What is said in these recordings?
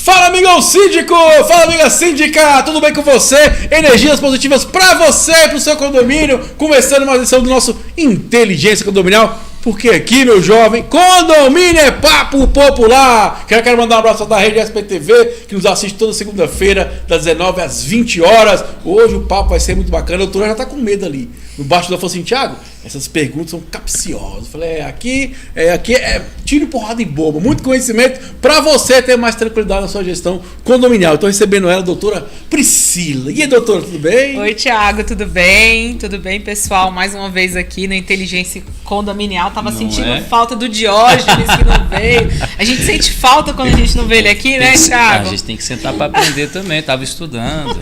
Fala, amigão síndico! Fala, amiga síndica! Tudo bem com você? Energias positivas pra você, pro seu condomínio. Começando mais uma edição do nosso Inteligência Condominial. Porque aqui, meu jovem, condomínio é papo popular. Quero mandar um abraço da rede SPTV, que nos assiste toda segunda-feira, das 19 às 20 horas. Hoje o papo vai ser muito bacana. A doutora já tá com medo ali. No baixo da falou assim, Thiago, essas perguntas são capciosas. Eu falei, aqui é tiro, porrada e bomba. Muito conhecimento para você ter mais tranquilidade na sua gestão condominial. Estou recebendo ela, a doutora Priscila. E aí, doutora, tudo bem? Oi, Thiago, tudo bem? Tudo bem, pessoal? Mais uma vez aqui no Inteligência Condominial. Tava sentindo falta do Diógenes que não veio. A gente sente falta quando a gente não vê ele aqui, né, Thiago? A gente tem que sentar para aprender também. Tava estudando.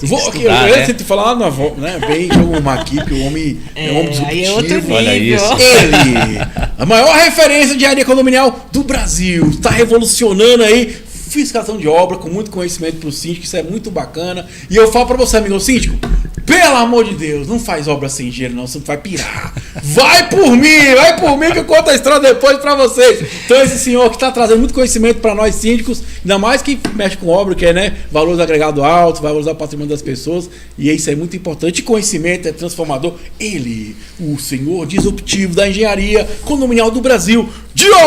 Eu sempre falar na avó, né? Bem, vamos aqui, que o homem é um homem disruptivo. Aí é outro nível. Olha isso. Ele, a maior referência de área condominial do Brasil, está revolucionando aí fiscalização de obra com muito conhecimento para o síndico, isso é muito bacana. E eu falo para você, amigo síndico, pelo amor de Deus, não faz obra sem dinheiro não, você vai pirar. Vai por mim que eu conto a história depois para vocês. Então esse senhor que está trazendo muito conhecimento para nós síndicos, ainda mais que mexe com obra, que é, né, valores agregados altos, vai valorizar o patrimônio das pessoas, e isso é muito importante. E conhecimento é transformador. Ele, o senhor disruptivo da engenharia condominial do Brasil, Diógenes!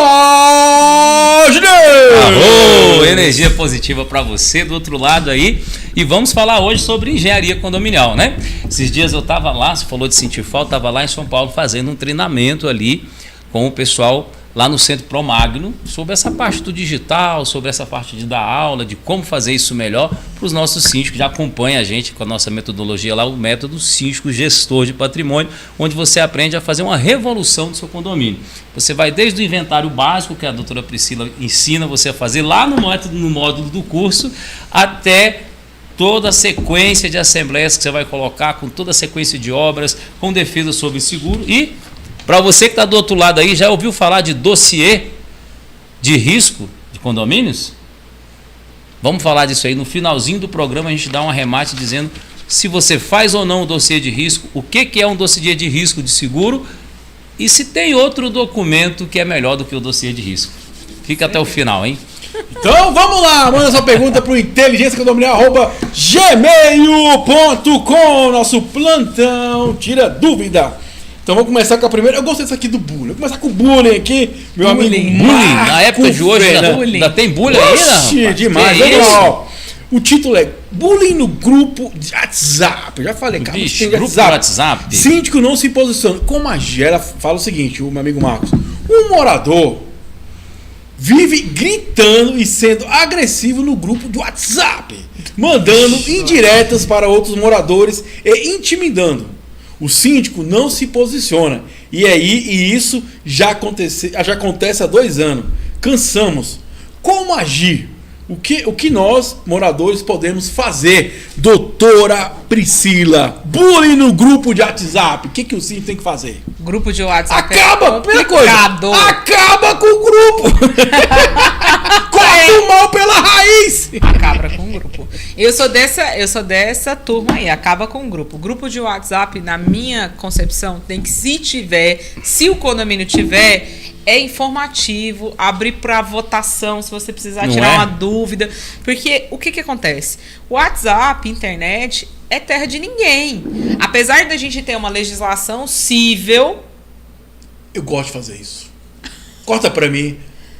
Alô, energia positiva para você do outro lado aí. E vamos falar hoje sobre engenharia condominial, né? Esses dias eu estava lá, você falou de sentir falta, estava lá em São Paulo fazendo um treinamento ali com o pessoal lá no Centro Promagno sobre essa parte do digital, sobre essa parte de dar aula, de como fazer isso melhor para os nossos síndicos que já acompanham a gente com a nossa metodologia lá, o método síndico gestor de patrimônio, onde você aprende a fazer uma revolução do seu condomínio. Você vai desde o inventário básico, que a doutora Priscila ensina você a fazer lá no módulo do curso, até toda a sequência de assembleias que você vai colocar, com toda a sequência de obras, com defesa sobre seguro. E para você que está do outro lado aí, já ouviu falar de dossiê de risco de condomínios? Vamos falar disso aí. No finalzinho do programa a gente dá um arremate dizendo se você faz ou não o dossiê de risco, o que é um dossiê de risco de seguro e se tem outro documento que é melhor do que o dossiê de risco. Fica até o final, hein? Então vamos lá, manda sua pergunta para o inteligenciacondominial@gmail.com, nosso plantão, tira dúvida. Então vamos começar com a primeira. Eu gostei disso aqui do bullying. Vou começar com o bullying aqui, meu amigo. Bullying. Na época de hoje ainda tem bullying ainda? Oxi, demais. Vamos lá. O título é Bullying no grupo de WhatsApp. Eu já falei, cara. Vixe, grupo de WhatsApp. Síndico não se posiciona. Como a Gera fala o seguinte, o meu amigo Marcos. Um morador vive gritando e sendo agressivo no grupo de WhatsApp, mandando indiretas para outros moradores e intimidando. O síndico não se posiciona. E isso já acontece há 2 anos. Cansamos. Como agir? O que nós, moradores, podemos fazer? Doutora Priscila, bullying no grupo de WhatsApp. O que o síndico tem que fazer? Grupo de WhatsApp acaba com o grupo. Corta o mal pela raiz. Acaba com o grupo. Eu sou dessa turma aí, acaba com o grupo. O grupo de WhatsApp, na minha concepção, tem que, se o condomínio tiver, é informativo, abrir para votação, se você precisar tirar uma dúvida. Porque o que acontece? O WhatsApp, internet, é terra de ninguém. Apesar da gente ter uma legislação civil... Eu gosto de fazer isso. Corta para mim,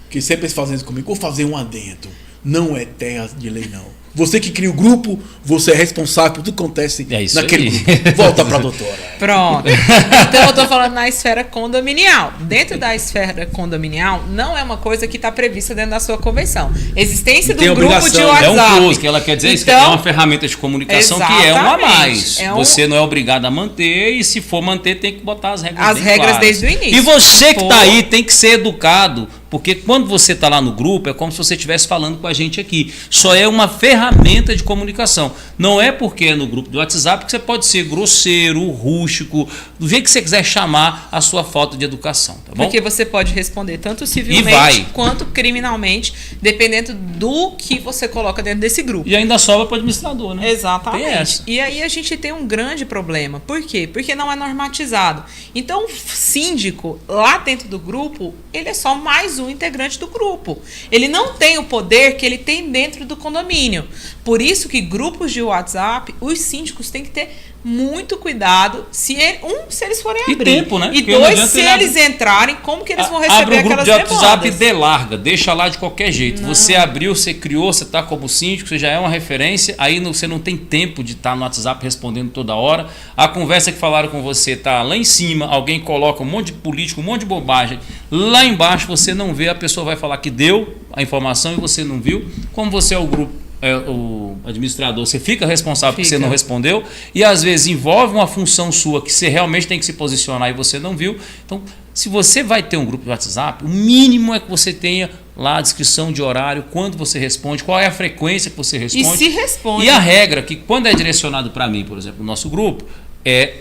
que sempre fazem isso comigo. Vou fazer um adendo. Não é terra de lei, não. Você que cria o grupo, você é responsável por tudo que acontece naquele grupo. Volta para a doutora. Pronto. Então eu estou falando na esfera condominial. Dentro da esfera condominial, não é uma coisa que está prevista dentro da sua convenção. Existência do grupo de WhatsApp. É um plus, que ela quer dizer isso, que é uma ferramenta de comunicação que é um a mais. Você não é obrigado a manter e se for manter tem que botar as regras claras. Desde o início. E você que está aí tem que ser educado, porque quando você está lá no grupo é como se você estivesse falando com a gente aqui. Só é uma ferramenta ferramenta de comunicação. Não é porque é no grupo do WhatsApp que você pode ser grosseiro, rústico, do jeito que você quiser chamar a sua falta de educação, tá bom? Porque você pode responder tanto civilmente quanto criminalmente, dependendo do que você coloca dentro desse grupo. E ainda sobra para o administrador, né? Exatamente. E aí a gente tem um grande problema. Por quê? Porque não é normatizado. Então, o síndico, lá dentro do grupo, ele é só mais um integrante do grupo. Ele não tem o poder que ele tem dentro do condomínio. Por isso que grupos de WhatsApp, os síndicos têm que ter muito cuidado se eles forem abrir. E tempo, né? E Porque dois, se eles entrarem, como que eles vão receber abre um grupo aquelas de WhatsApp demandas? e delarga, deixa lá de qualquer jeito. Você abriu, você criou, você está como síndico, você já é uma referência, aí você não tem tempo de estar no WhatsApp respondendo toda hora. A conversa que falaram com você está lá em cima, alguém coloca um monte de político, um monte de bobagem. Lá embaixo você não vê, a pessoa vai falar que deu a informação e você não viu. Como você é o grupo, o administrador, você fica responsável porque você não respondeu, e às vezes envolve uma função sua que você realmente tem que se posicionar e você não viu. Então, se você vai ter um grupo de WhatsApp, o mínimo é que você tenha lá a descrição de horário, quando você responde, qual é a frequência que você responde. E se responde. E a regra, que quando é direcionado para mim, por exemplo, no nosso grupo,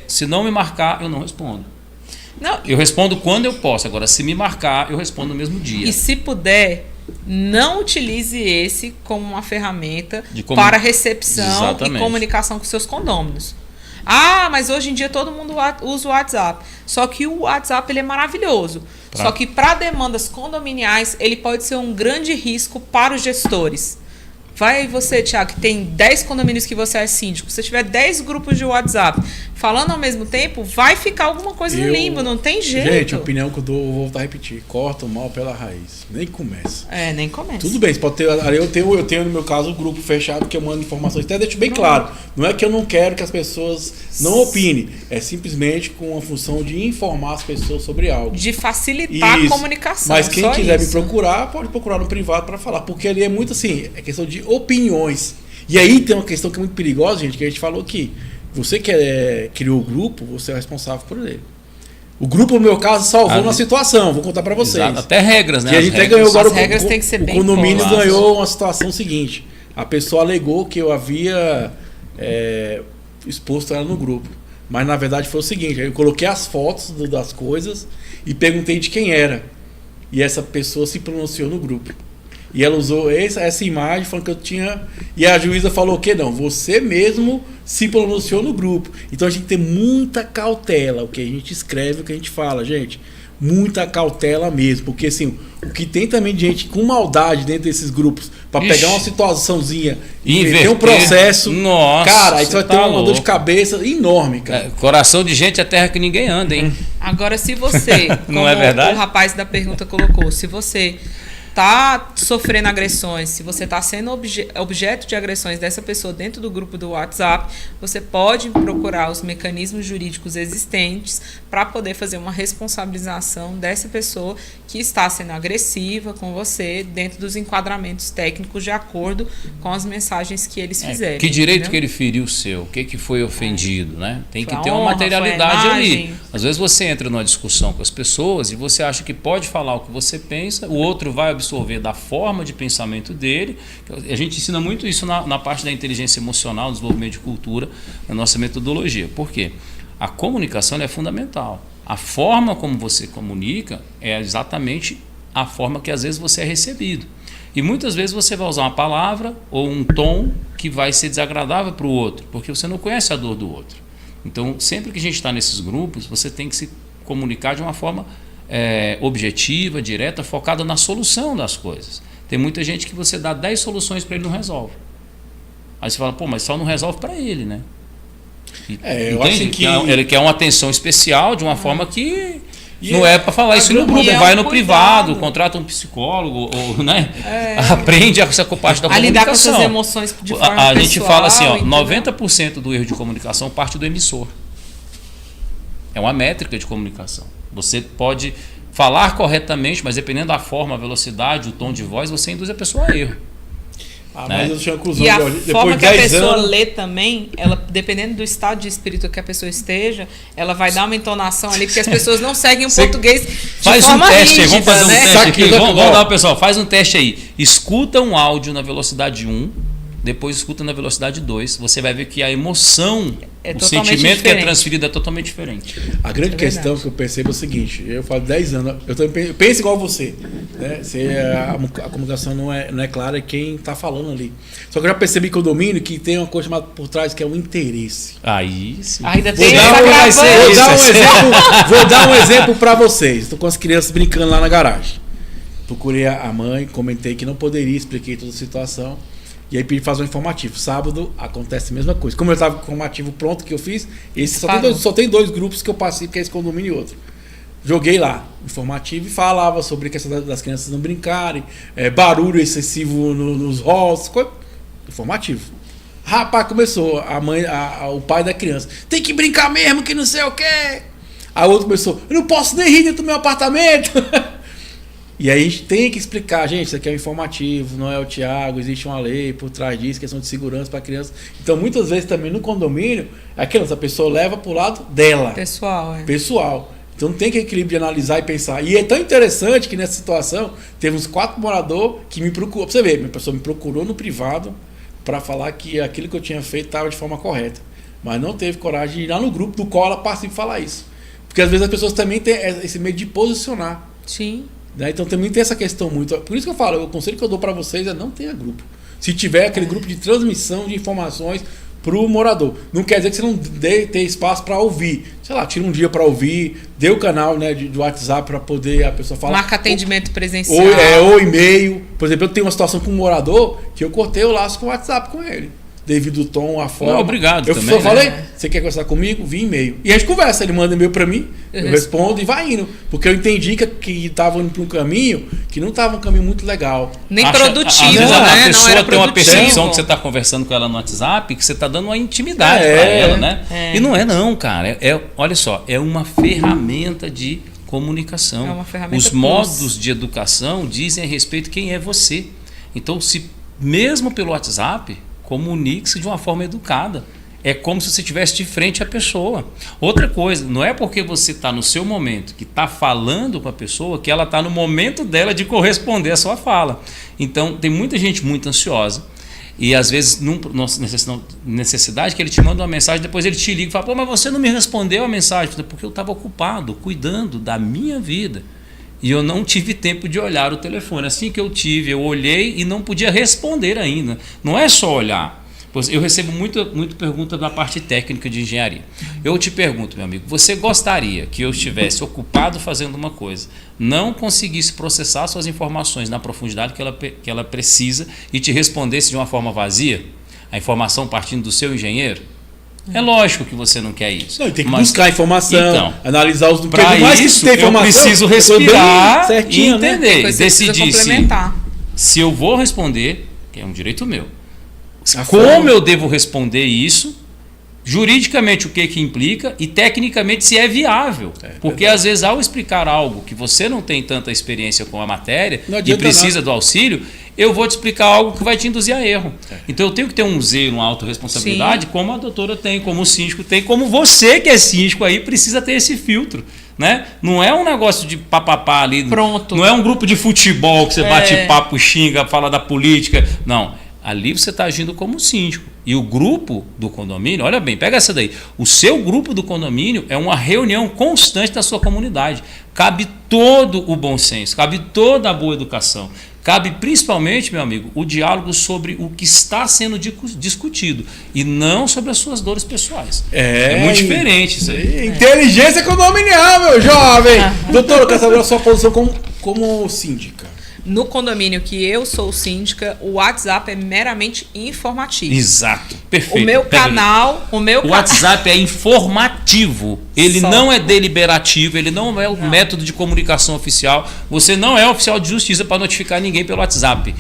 se não me marcar, eu não respondo. Não. Eu respondo quando eu posso. Agora, se me marcar, eu respondo no mesmo dia. E se puder, não utilize esse como uma ferramenta para recepção Exatamente. e comunicação com seus condôminos. Ah, mas hoje em dia todo mundo usa o WhatsApp. Só que o WhatsApp ele é maravilhoso. Só que para demandas condominiais, ele pode ser um grande risco para os gestores. Vai você, Thiago, que tem 10 condomínios que você é síndico. Se você tiver 10 grupos de WhatsApp falando ao mesmo tempo, vai ficar alguma coisa no limbo, não tem jeito. Gente, a opinião que eu dou, vou voltar a repetir. Corta o mal pela raiz. Nem começa. Nem começa. Tudo bem, você pode ter. Eu tenho no meu caso o grupo fechado que eu mando informações. Até deixo bem claro. Não é que eu não quero que as pessoas não opinem. É simplesmente com a função de informar as pessoas sobre algo. De facilitar a comunicação. Mas quem quiser me procurar, pode procurar no privado para falar. Porque ali é muito assim, é questão de opiniões. E aí tem uma questão que é muito perigosa, gente, que a gente falou aqui. Você que criou o grupo, você é responsável por ele. O grupo, no meu caso, salvou uma situação. Vou contar para vocês. Exato. Até regras, né? Que a gente até ganhou agora. As regras têm que ser bem claras. O condomínio ganhou uma situação seguinte. A pessoa alegou que eu havia exposto ela no grupo. Mas, na verdade, foi o seguinte. Eu coloquei as fotos das coisas e perguntei de quem era. E essa pessoa se pronunciou no grupo. E ela usou essa imagem falando que eu tinha... E a juíza falou que não, você mesmo se pronunciou no grupo. Então a gente tem muita cautela, o que a gente escreve, o que a gente fala, gente. Muita cautela mesmo. Porque assim, o que tem também de gente com maldade dentro desses grupos, para pegar uma situaçãozinha e ter um processo... Nossa, cara, aí você vai ter uma dor de cabeça enorme, cara. Coração de gente é terra que ninguém anda, hein? Agora, se você, não é verdade? O rapaz da pergunta colocou, se você está sofrendo agressões, se você está sendo objeto de agressões dessa pessoa dentro do grupo do WhatsApp, você pode procurar os mecanismos jurídicos existentes para poder fazer uma responsabilização dessa pessoa que está sendo agressiva com você dentro dos enquadramentos técnicos de acordo com as mensagens que eles fizerem. Que direito, entendeu? Que ele feriu o seu? O que foi ofendido, né? Tem que ter uma materialidade ali. Às vezes você entra numa discussão com as pessoas e você acha que pode falar o que você pensa, o outro vai absorver da forma de pensamento dele. A gente ensina muito isso na parte da inteligência emocional, desenvolvimento de cultura, na nossa metodologia. Por quê? A comunicação é fundamental. A forma como você comunica é exatamente a forma que às vezes você é recebido. E muitas vezes você vai usar uma palavra ou um tom que vai ser desagradável para o outro, porque você não conhece a dor do outro. Então, sempre que a gente está nesses grupos, você tem que se comunicar de uma forma objetiva, direta, focada na solução das coisas. Tem muita gente que você dá 10 soluções para ele, não resolve. Aí você fala, mas só não resolve para ele, né? Eu acho que ele quer uma atenção especial de uma forma que não é para falar isso no grupo, vai no privado, contrata um psicólogo, ou, né? Aprende essa parte da comunicação. A lidar com essas emoções de forma pessoal. A gente fala assim, 90% do erro de comunicação parte do emissor. É uma métrica de comunicação. Você pode falar corretamente, mas dependendo da forma, a velocidade, o tom de voz, você induz a pessoa a erro. Mas eu tinha conclusão. E a forma que a pessoa lê também, ela, dependendo do estado de espírito que a pessoa esteja, ela vai dar uma entonação ali, porque as pessoas não seguem o português de forma rígida, vamos fazer um né? teste aqui. Vamos lá, pessoal, faz um teste aí. Escuta um áudio na velocidade 1 depois escuta na velocidade 2. Você vai ver que a emoção, o totalmente sentimento que é diferente. transferido é totalmente diferente. A grande É questão verdade. que eu percebo é o seguinte: eu falo 10 anos, eu também penso igual você. Né? A comunicação não é clara quem está falando ali. Só que eu já percebi que o domínio que tem uma coisa chamada por trás que é o interesse. Aí sim. Ainda Vou tem dar essa um- vai ser- gravando. Vou dar um exemplo para vocês. Estou com as crianças brincando lá na garagem. Procurei a mãe, comentei que não poderia, expliquei toda a situação. E aí pedi fazer um informativo. Sábado acontece a mesma coisa. Como eu estava com o informativo pronto que eu fiz, esse só tem dois grupos que eu passei, que é esse condomínio e outro. Joguei lá, informativo, e falava sobre a questão das crianças não brincarem, barulho excessivo nos halls, informativo. Rapaz, começou o pai da criança. Tem que brincar mesmo, que não sei o quê. Aí o outro começou, eu não posso nem rir dentro do meu apartamento. E aí a gente tem que explicar, gente, isso aqui é um informativo, não é o Thiago, existe uma lei por trás disso, questão de segurança para criança. Então, muitas vezes também no condomínio, a pessoa leva para o lado dela, pessoal. Então tem que equilíbrio de analisar e pensar. E é tão interessante que nessa situação, teve uns 4 moradores que me procurou. Pra você ver, minha pessoa me procurou no privado para falar que aquilo que eu tinha feito estava de forma correta. Mas não teve coragem de ir lá no grupo do qual ela participa e falar isso. Porque às vezes as pessoas também têm esse medo de posicionar. Sim. Né? Então também tem essa questão muito. Por isso que eu falo, o conselho que eu dou para vocês é não tenha grupo. Se tiver aquele grupo de transmissão de informações para o morador. Não quer dizer que você não dê ter espaço para ouvir. Sei lá, tira um dia para ouvir, dê o canal, né, de WhatsApp para poder a pessoa falar. Marca atendimento presencial. Ou e-mail. Por exemplo, eu tenho uma situação com um morador que eu cortei o laço com o WhatsApp com ele. Devido ao tom, a forma. Não, obrigado eu também, só falei, né? você quer conversar comigo? Via e-mail. E a gente conversa, ele manda e-mail para mim, eu respondo e vai indo. Porque eu entendi que estava indo para um caminho que não estava um caminho muito legal. Nem Às produtivo, vezes né? a Não pessoa era tem uma produtivo. percepção que você está conversando com ela no WhatsApp, que você está dando uma intimidade É, para ela, né? é. E não é não, cara. Olha só, é uma ferramenta de comunicação. É uma ferramenta Os plus. modos de educação dizem a respeito de quem é você. Então, se mesmo pelo WhatsApp, comunique-se de uma forma educada. É como se você estivesse de frente à pessoa. Outra coisa, não é porque você está no seu momento, que está falando com a pessoa, que ela está no momento dela de corresponder à sua fala. Então, tem muita gente muito ansiosa. E às vezes, necessidade que ele te manda uma mensagem, depois ele te liga e fala, pô, mas você não me respondeu a mensagem. Porque eu estava ocupado, cuidando da minha vida. E eu não tive tempo de olhar o telefone. Assim que eu tive, eu olhei e não podia responder ainda. Não é só olhar. Eu recebo muita pergunta da parte técnica de engenharia. Eu te pergunto, meu amigo, você gostaria que eu estivesse ocupado fazendo uma coisa, não conseguisse processar suas informações na profundidade que ela precisa e te respondesse de uma forma vazia? A informação partindo do seu engenheiro? É lógico que você não quer isso. Não, tem que buscar informação, então, analisar os números. para isso, eu preciso respirar e entender, Né? decidir se eu vou responder, que é um direito meu. A Como forma. eu devo responder isso, juridicamente o que implica e tecnicamente se é viável. Porque às vezes ao explicar algo que você não tem tanta experiência com a matéria Não e adianta precisa nada. do auxílio, eu vou te explicar algo que vai te induzir a erro. Então eu tenho que ter um zelo, uma autorresponsabilidade, como a doutora tem, como o síndico tem, como você que é síndico aí precisa ter esse filtro. Né? Não é um negócio de papapá ali. Pronto. Não é um grupo de futebol que você bate papo, xinga, fala da política. Não. Ali você está agindo como síndico. E o grupo do condomínio, olha bem, pega essa daí. O seu grupo do condomínio é uma reunião constante da sua comunidade. Cabe todo o bom senso, cabe toda a boa educação. Cabe principalmente, meu amigo, o diálogo sobre o que está sendo discutido e não sobre as suas dores pessoais. É muito diferente isso aí. Inteligência condominial, meu jovem! Doutor, eu quero saber a sua posição como síndica. No condomínio que eu sou síndica, o WhatsApp é meramente informativo. Exato, perfeito. O meu canal, o WhatsApp é informativo. Ele não é deliberativo, ele não é o método de comunicação oficial. Você não é oficial de justiça para notificar ninguém pelo WhatsApp.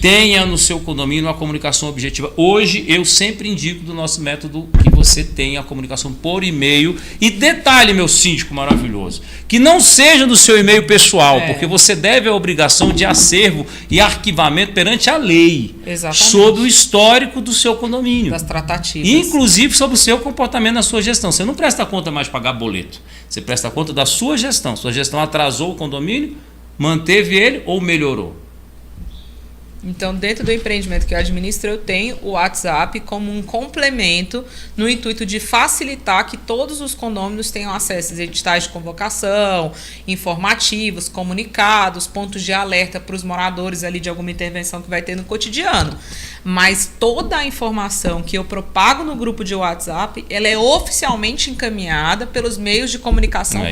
Tenha no seu condomínio uma comunicação objetiva. Hoje eu sempre indico do nosso método que você tenha a comunicação por e-mail. E detalhe, meu síndico maravilhoso, que não seja do seu e-mail pessoal, porque você deve a obrigação de acervo e arquivamento perante a lei. Exatamente. Sobre o histórico do seu condomínio. Das tratativas. Inclusive sobre o seu comportamento na sua gestão. Você não presta conta mais de pagar boleto. Você presta conta da sua gestão. Sua gestão atrasou o condomínio, manteve ele ou melhorou? Então, dentro do empreendimento que eu administro, eu tenho o WhatsApp como um complemento no intuito de facilitar que todos os condôminos tenham acesso a editais de convocação, informativos, comunicados, pontos de alerta para os moradores ali de alguma intervenção que vai ter no cotidiano. Mas toda a informação que eu propago no grupo de WhatsApp, ela é oficialmente encaminhada pelos meios de comunicação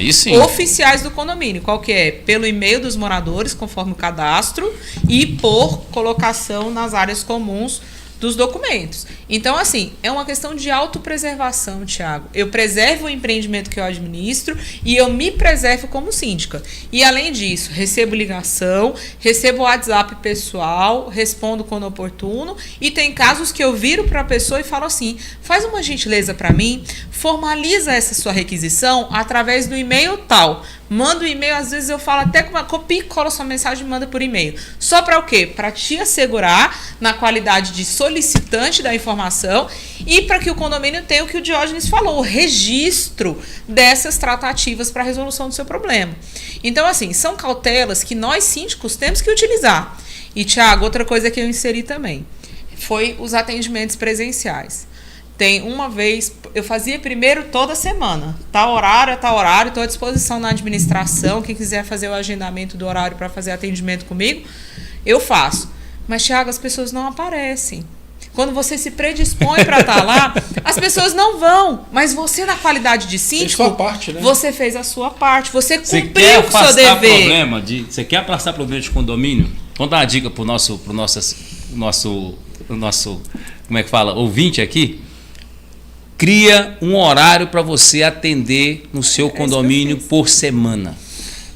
oficiais do condomínio. Qual que é? Pelo e-mail dos moradores, conforme o cadastro, e por colocação nas áreas comuns dos documentos. Então, assim, é uma questão de autopreservação, Thiago. Eu preservo o empreendimento que eu administro e eu me preservo como síndica. E, além disso, recebo ligação, recebo WhatsApp pessoal, respondo quando oportuno, e tem casos que eu viro para a pessoa e falo assim, faz uma gentileza para mim, formaliza essa sua requisição através do e-mail tal. Manda o e-mail, às vezes eu falo até com uma copia e cola sua mensagem e manda por e-mail. Só para o quê? Para te assegurar na qualidade de solicitante da informação e para que o condomínio tenha o que o Diógenes falou, o registro dessas tratativas para a resolução do seu problema. Então, assim, são cautelas que nós síndicos temos que utilizar. E, Thiago, outra coisa que eu inseri também foi os atendimentos presenciais. Tem uma vez, eu fazia primeiro toda semana, tal horário, estou à disposição na administração, quem quiser fazer o agendamento do horário para fazer atendimento comigo, eu faço. Mas, Thiago, as pessoas não aparecem. Quando você se predispõe para estar lá, as pessoas não vão, mas você, na qualidade de síndico, fez sua parte, né? Você fez a sua parte, você cumpriu com o seu dever. Você quer afastar problema de condomínio? Vamos dar uma dica para o nosso, como é que fala, ouvinte aqui? Cria um horário para você atender no seu condomínio por semana.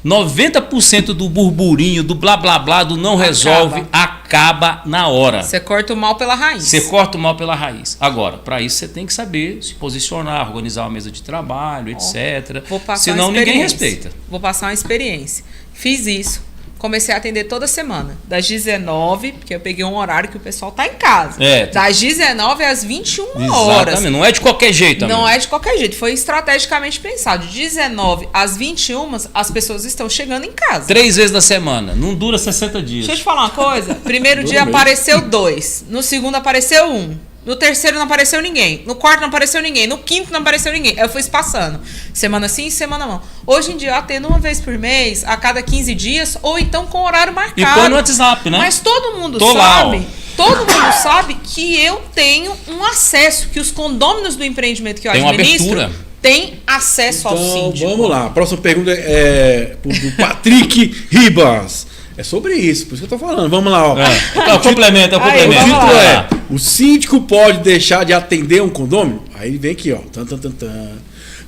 90% do burburinho, do blá blá blá, do não resolve, acaba na hora. Você corta o mal pela raiz. Você corta o mal pela raiz. Agora, para isso você tem que saber se posicionar, organizar uma mesa de trabalho, etc. Senão ninguém respeita. Vou passar uma experiência. Fiz isso. Comecei a atender toda semana, das 19, porque eu peguei um horário que o pessoal tá em casa. Das 19 às 21 horas. Exatamente, não é de qualquer jeito. Não é de qualquer jeito, foi estrategicamente pensado. De 19 às 21, as pessoas estão chegando em casa. 3 vezes na semana, não dura 60 dias. Deixa eu te falar uma coisa. Primeiro dia apareceu 2, no segundo apareceu 1. No terceiro não apareceu ninguém. No quarto não apareceu ninguém. No quinto não apareceu ninguém. Eu fui passando. Semana sim, semana não. Hoje em dia eu atendo uma vez por mês, a cada 15 dias, ou então com horário marcado. E põe no WhatsApp, né? Mas todo mundo sabe. Todo mundo sabe que eu tenho um acesso, que os condôminos do empreendimento que eu administro têm acesso ao síndico. Vamos lá. A próxima pergunta é do Patrick Ribas. É sobre isso, por isso que eu tô falando. Vamos lá, ó. Então, complementa. O título é: o síndico pode deixar de atender um condômino? Aí ele vem aqui, ó.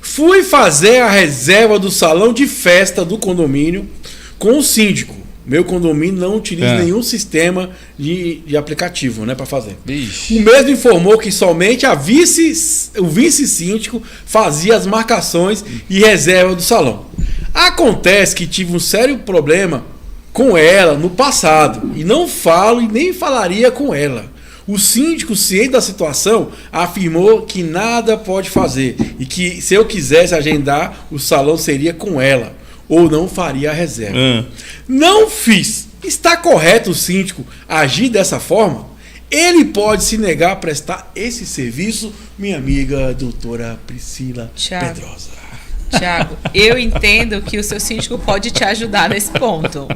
Fui fazer a reserva do salão de festa do condomínio com o síndico. Meu condomínio não utiliza nenhum sistema de aplicativo, né, para fazer. O mesmo informou que somente o vice-síndico fazia as marcações e reserva do salão. Acontece que tive um sério problema com ela no passado e não falo e nem falaria com ela. O síndico, ciente da situação, afirmou que nada pode fazer e que se eu quisesse agendar, o salão seria com ela ou não faria a reserva. Não fiz. Está correto o síndico agir dessa forma? Ele pode se negar a prestar esse serviço, minha amiga doutora Priscila Pedrosa. Tiago, eu entendo que o seu síndico pode te ajudar nesse ponto.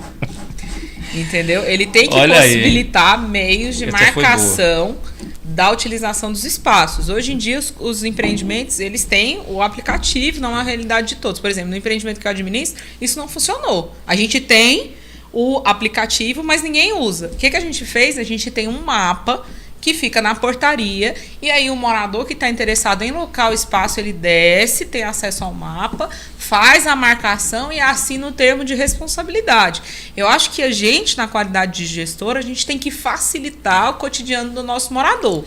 Entendeu? Ele tem que possibilitar meios de marcação da utilização dos espaços. Hoje em dia, os empreendimentos, eles têm o aplicativo, não é a realidade de todos. Por exemplo, no empreendimento que eu administro, isso não funcionou. A gente tem o aplicativo, mas ninguém usa. O que a gente fez? A gente tem um mapa que fica na portaria, e aí o morador que está interessado em locar o espaço, ele desce, tem acesso ao mapa, faz a marcação e assina o termo de responsabilidade. Eu acho que a gente, na qualidade de gestor, a gente tem que facilitar o cotidiano do nosso morador.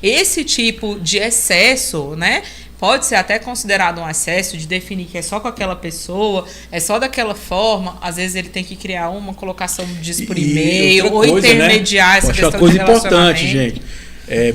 Esse tipo de excesso, né, pode ser até considerado um excesso de definir que é só com aquela pessoa, é só daquela forma. Às vezes ele tem que criar uma colocação disso por e-mail, ou intermediar essa questão de relacionamento. Outra coisa importante, gente.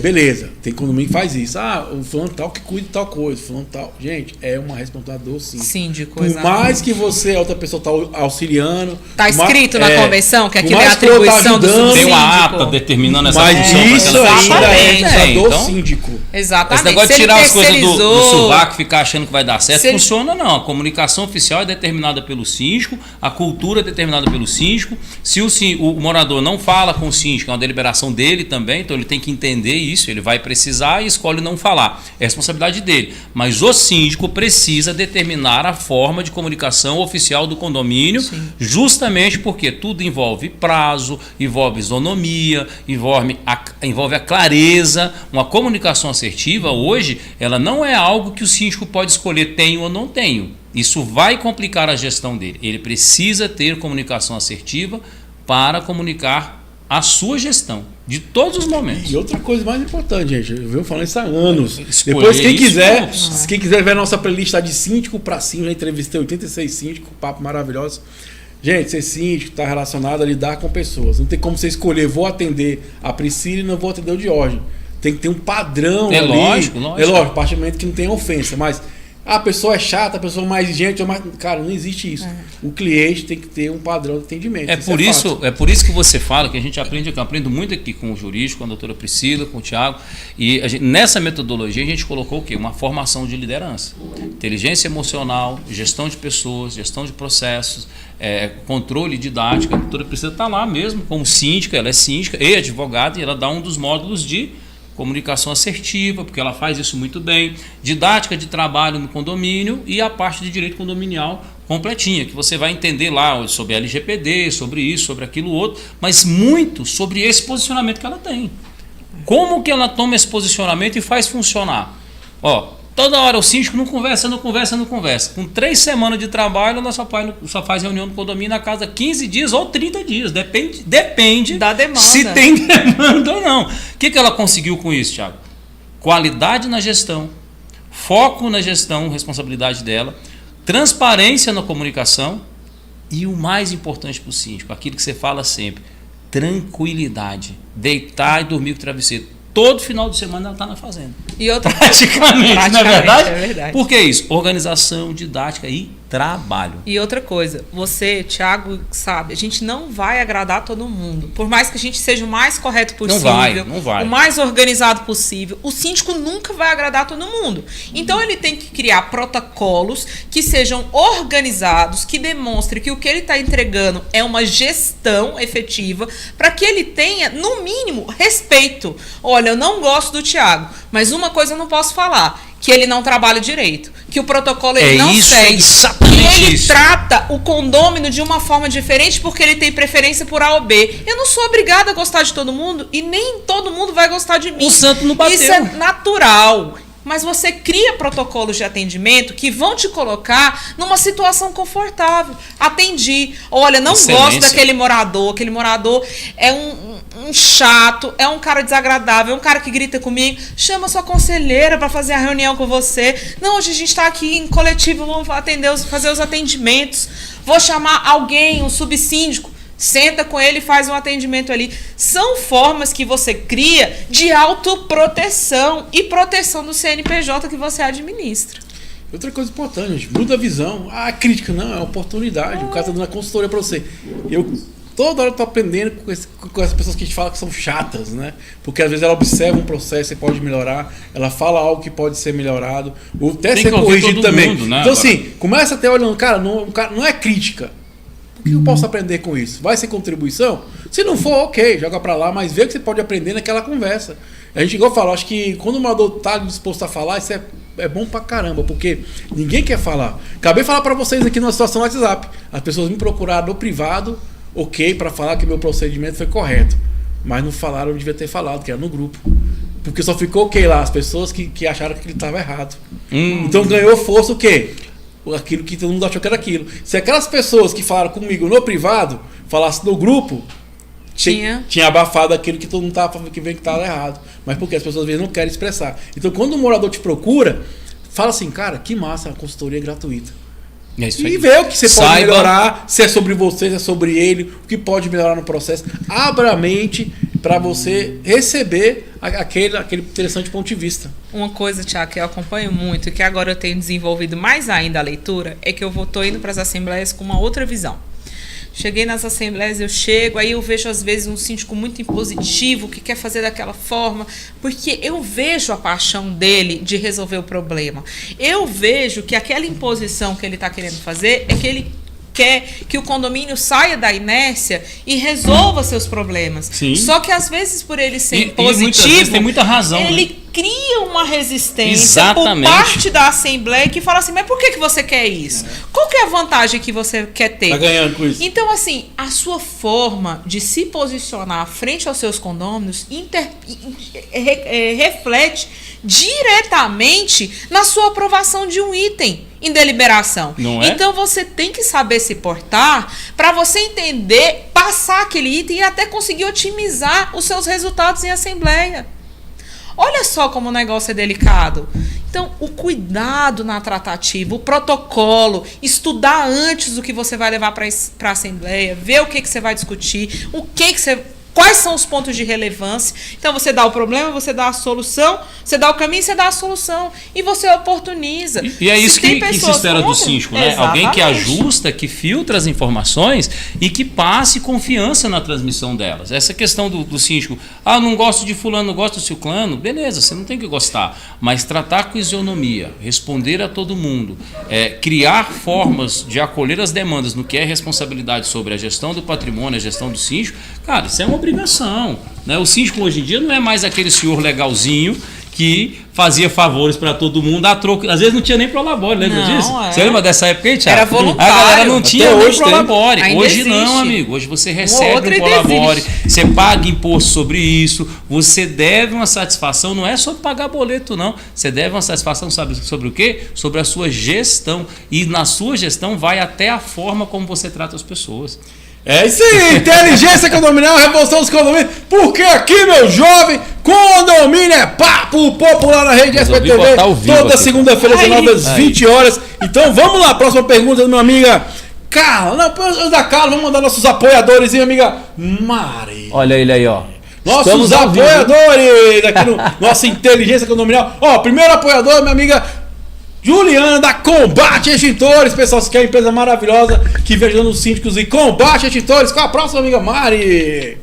beleza, tem condomínio que faz isso. O fulano tal que cuida de tal coisa, fulano tal. Gente, é uma responsabilidade do síndico. Por mais que você, a outra pessoa está auxiliando. Está escrito na convenção que aquilo é a tá atribuição do subsíndico. Tem uma ata determinando essa função. Mas isso ainda é do síndico. Exatamente. Esse negócio de tirar as coisas do sovaco e ficar achando que vai dar certo, funciona não. A comunicação oficial é determinada pelo síndico, a cultura é determinada pelo síndico. Se o morador não fala com o síndico, é uma deliberação dele também, então ele tem que entender isso, ele vai precisar e escolhe não falar. É responsabilidade dele. Mas o síndico precisa determinar a forma de comunicação oficial do condomínio, justamente porque tudo envolve prazo, envolve isonomia, envolve a clareza. Uma comunicação assertiva, hoje, ela não é algo que o síndico pode escolher tenho ou não tenho. Isso vai complicar a gestão dele. Ele precisa ter comunicação assertiva para comunicar a sua gestão, de todos os momentos. E outra coisa mais importante, gente, eu venho falando isso há anos. Depois, quem quiser ver a nossa playlist de síndico para cima, já entrevistei 86 síndicos, papo maravilhoso. Gente, ser síndico está relacionado a lidar com pessoas. Não tem como você escolher, vou atender a Priscila e não vou atender o Diógenes. Tem que ter um padrão ali. Lógico. É lógico, a partir do momento que não tem ofensa, mas a pessoa é chata, a pessoa é mais exigente, cara, não existe isso. O cliente tem que ter um padrão de atendimento. É por isso que você fala, que a gente aprende, eu aprendo muito aqui com o jurídico, com a doutora Priscila, com o Thiago, e nessa metodologia a gente colocou o quê? Uma formação de liderança. Inteligência emocional, gestão de pessoas, gestão de processos, controle didático. A doutora Priscila está lá mesmo, como síndica, ela é síndica e advogada, e ela dá um dos módulos de comunicação assertiva, porque ela faz isso muito bem, didática de trabalho no condomínio e a parte de direito condominial completinha, que você vai entender lá sobre LGPD, sobre isso, sobre aquilo outro, mas muito sobre esse posicionamento que ela tem. Como que ela toma esse posicionamento e faz funcionar? Toda hora o síndico não conversa. Com 3 semanas de trabalho, ela só faz reunião no condomínio na casa 15 dias ou 30 dias. Depende da demanda. Se tem demanda ou não. O que ela conseguiu com isso, Thiago? Qualidade na gestão, foco na gestão, responsabilidade dela, transparência na comunicação e o mais importante para o síndico, aquilo que você fala sempre, tranquilidade. Deitar e dormir com o travesseiro. Todo final de semana ela está na fazenda. Praticamente, não é verdade? É verdade. Por que isso? Organização, didática e trabalho. E outra coisa, você, Thiago, sabe, a gente não vai agradar todo mundo. Por mais que a gente seja o mais correto possível, não vai. O mais organizado possível, o síndico nunca vai agradar todo mundo. Então ele tem que criar protocolos que sejam organizados, que demonstrem que o que ele está entregando é uma gestão efetiva, para que ele tenha, no mínimo, respeito. Olha, eu não gosto do Thiago, mas uma coisa eu não posso falar, que ele não trabalha direito, que o protocolo ele não segue, que ele trata o condômino de uma forma diferente porque ele tem preferência por A ou B. Eu não sou obrigada a gostar de todo mundo e nem todo mundo vai gostar de mim. O santo não bateu. Isso é natural. Mas você cria protocolos de atendimento que vão te colocar numa situação confortável. Atendi. Olha, não gosto daquele morador. Aquele morador é um chato, é um cara desagradável, é um cara que grita comigo. Chama sua conselheira para fazer a reunião com você. Não, hoje a gente está aqui em coletivo, vamos fazer os atendimentos. Vou chamar alguém, um subsíndico. Senta com ele e faz um atendimento ali. São formas que você cria de autoproteção e proteção do CNPJ que você administra. Outra coisa importante, gente, muda a visão. A crítica não, é uma oportunidade. O cara está dando a consultoria para você. Eu toda hora estou aprendendo com essas pessoas que a gente fala que são chatas, né? Porque às vezes ela observa um processo e pode melhorar, ela fala algo que pode ser melhorado, ou até ser corrigido também. Mundo, né, então, assim, começa até olhando, cara, não é crítica. O que eu posso aprender com isso? Vai ser contribuição? Se não for, ok, joga pra lá, mas vê o que você pode aprender naquela conversa. A gente, igual eu falo, acho que quando o morador tá disposto a falar, isso é bom pra caramba, porque ninguém quer falar. Acabei de falar pra vocês aqui numa situação no WhatsApp. As pessoas me procuraram no privado, ok, pra falar que meu procedimento foi correto. Mas não falaram, eu devia ter falado, que era no grupo. Porque só ficou ok lá, as pessoas que acharam que ele estava errado. Então ganhou força o quê? Aquilo que todo mundo achou que era aquilo. Se aquelas pessoas que falaram comigo no privado falassem no grupo, tinha abafado aquilo que todo mundo estava falando que estava errado. Mas porque as pessoas às vezes não querem expressar. Então quando um morador te procura, fala assim, cara, que massa, a consultoria é gratuita. É isso aí. E vê o que você pode melhorar, se é sobre você, se é sobre ele, o que pode melhorar no processo. Abra a mente para você receber aquele interessante ponto de vista. Uma coisa, Tiago, que eu acompanho muito e que agora eu tenho desenvolvido mais ainda a leitura é que eu tô indo para as assembleias com uma outra visão. Cheguei nas assembleias, aí eu vejo às vezes um síndico muito impositivo, que quer fazer daquela forma, porque eu vejo a paixão dele de resolver o problema. Eu vejo que aquela imposição que ele está querendo fazer é que ele quer que o condomínio saia da inércia e resolva seus problemas. Sim. Só que às vezes por ele ser muitas vezes impositivo, tem muita razão, ele né? cria uma resistência Exatamente. por parte da Assembleia que fala assim, mas por que você quer isso? Qual que é a vantagem que você quer ter? Tá ganhando com isso. Então, assim, a sua forma de se posicionar frente aos seus condôminos reflete diretamente na sua aprovação de um item em deliberação. Não é? Então, você tem que saber se portar para você entender, passar aquele item e até conseguir otimizar os seus resultados em assembleia. Olha só como o negócio é delicado. Então, o cuidado na tratativa, o protocolo, estudar antes o que você vai levar para a Assembleia, ver o que você vai discutir, quais são os pontos de relevância. Então, você dá o problema, você dá a solução, você dá o caminho, você dá a solução. E você oportuniza. E é isso que se espera do síndico, né? Exatamente. Alguém que ajusta, que filtra as informações e que passe confiança na transmissão delas. Essa questão do síndico, não gosto de fulano, não gosto do ciclano, beleza, você não tem que gostar. Mas tratar com isonomia, responder a todo mundo, criar formas de acolher as demandas no que é responsabilidade sobre a gestão do patrimônio, a gestão do síndico, cara, isso é uma obrigação, né? O síndico hoje em dia não é mais aquele senhor legalzinho que fazia favores para todo mundo a troco. Às vezes não tinha nem prolabore, lembra disso? Você lembra dessa época aí, Thiago? Era voluntário. A galera não tinha nem prolabore. Hoje existe. Não, amigo. Hoje você recebe um prolabore, você paga imposto sobre isso, você deve uma satisfação, não é só pagar boleto, não. Você deve uma satisfação, sabe sobre o quê? Sobre a sua gestão. E na sua gestão vai até a forma como você trata as pessoas. É isso aí, inteligência condominial, revolução dos condomínios, porque aqui, meu jovem, condomínio é papo popular na rede SBTV, toda segunda-feira, 19h20. Então vamos lá, próxima pergunta da minha amiga Carla. Não, antes da Carla, vamos mandar nossos apoiadores, hein, amiga Mari. Olha ele aí, ó. Nossos apoiadores aqui no nossa inteligência condominial. Ó, primeiro apoiador, minha amiga Juliana da Combate Extintores, pessoal, que é uma empresa maravilhosa que vem ajudando os síndicos e Combate Extintores. Qual a próxima, amiga Mari?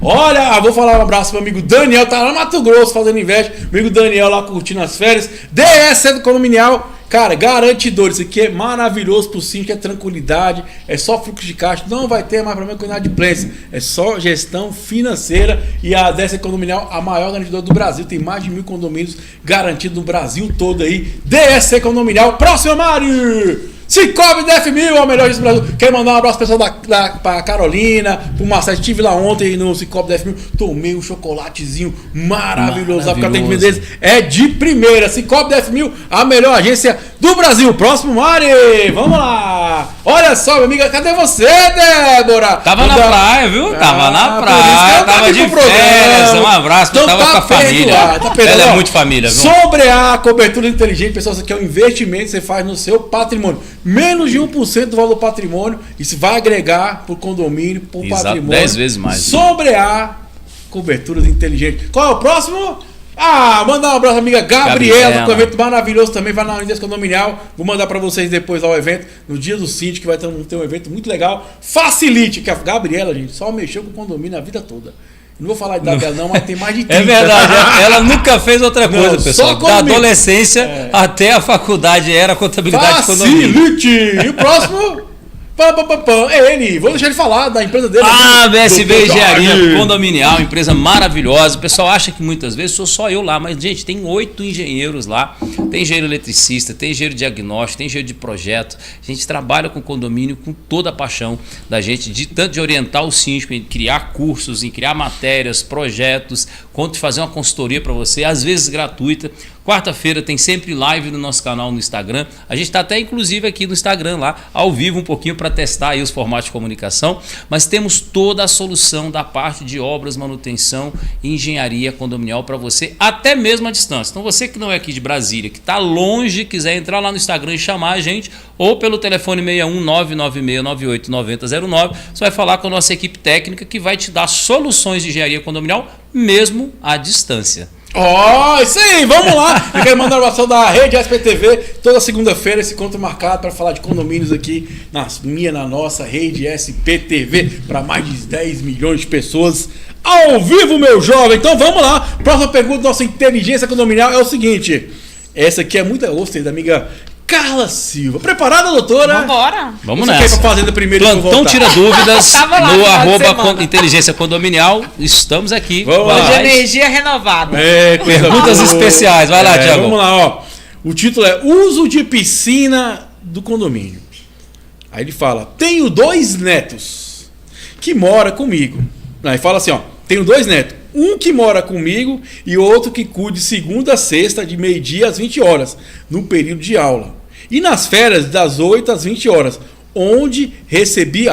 Olha, vou falar um abraço pro meu amigo Daniel, tá lá no Mato Grosso fazendo inveja. Amigo Daniel lá curtindo as férias. DS do Condominial. Cara, garantidor, isso aqui é maravilhoso pro síndico, é tranquilidade, é só fluxo de caixa, não vai ter mais problema com inadimplência, é só gestão financeira. E a DS Condominial, a maior garantidora do Brasil, tem mais de 1.000 condomínios garantidos no Brasil todo aí. DS Condominial, próximo, Mário! Cicobi DF1000, a melhor gestão do Brasil. Quero mandar um abraço pessoal pra Carolina, pro Marcelo. Estive lá ontem no Cicobi DF1000. Tomei um chocolatezinho maravilhoso. O atendimento deles é de primeira. Cicobi DF1000, a melhor agência do Brasil. Próximo, Mari. Vamos lá. Olha só, minha amiga. Cadê você, Débora? Tava na praia, viu? Tava na praia. Tava de férias. Um abraço. Então tava com a família. Ela é muito família, viu? Sobre a cobertura inteligente, pessoal, isso aqui é um investimento que você faz no seu patrimônio. Menos de 1% do valor do patrimônio. Isso vai agregar pro condomínio, pro patrimônio. 10 vezes mais. Sobre a cobertura inteligente. Qual é o próximo? Mandar um abraço à amiga Gabriela, com um evento maravilhoso também, vai na Unidade Condominial. Vou mandar para vocês depois lá o evento, no dia do síndico, que vai ter um evento muito legal. Facilite, que a Gabriela, gente, só mexeu com o condomínio a vida toda. Não vou falar da dela não, mas tem mais de 30. É verdade, ela nunca fez outra coisa, pessoal. Da adolescência até a faculdade era contabilidade de condomínio. Facilite! E o próximo? É ele, vou deixar ele falar da empresa dele. BSB Engenharia Condominial, empresa maravilhosa. O pessoal acha que muitas vezes sou só eu lá, mas gente, tem 8 engenheiros lá. Tem engenheiro eletricista, tem engenheiro diagnóstico, tem engenheiro de projeto. A gente trabalha com condomínio com toda a paixão da gente, tanto de orientar o síndico em criar cursos, em criar matérias, projetos, quanto de fazer uma consultoria para você, às vezes gratuita. Quarta-feira tem sempre live no nosso canal no Instagram. A gente está até inclusive aqui no Instagram lá, ao vivo um pouquinho para testar aí os formatos de comunicação. Mas temos toda a solução da parte de obras, manutenção e engenharia condominial para você, até mesmo à distância. Então você que não é aqui de Brasília, que está longe, quiser entrar lá no Instagram e chamar a gente, ou pelo telefone 61996989009, você vai falar com a nossa equipe técnica que vai te dar soluções de engenharia condominial mesmo à distância. Isso aí, vamos lá. Eu quero mandar uma abração da Rede SPTV. Toda segunda-feira esse encontro marcado para falar de condomínios aqui na nossa Rede SPTV para mais de 10 milhões de pessoas ao vivo, meu jovem. Então vamos lá. Próxima pergunta da nossa inteligência condominial é o seguinte. Essa aqui é muito gostei da amiga Carla Silva. Preparada, doutora? Vambora. Vamos Você nessa. quer ir pra fazenda primeiro? Plantão Tira Dúvidas Tava lá no no final de @ semana. Inteligência Condominial. Estamos aqui. Vamos lá. De Vai. energia renovada. Coisa Perguntas boa. especiais. Vai lá, Thiago. Vamos lá, ó. O título é Uso de piscina do condomínio. Aí ele fala: tenho 2 netos que moram comigo. Aí fala assim, ó: tenho 2 netos. Um que mora comigo e outro que cuida de segunda a sexta, de meio-dia às 20 horas, no período de aula. E nas férias, das 8 às 20 horas, onde recebi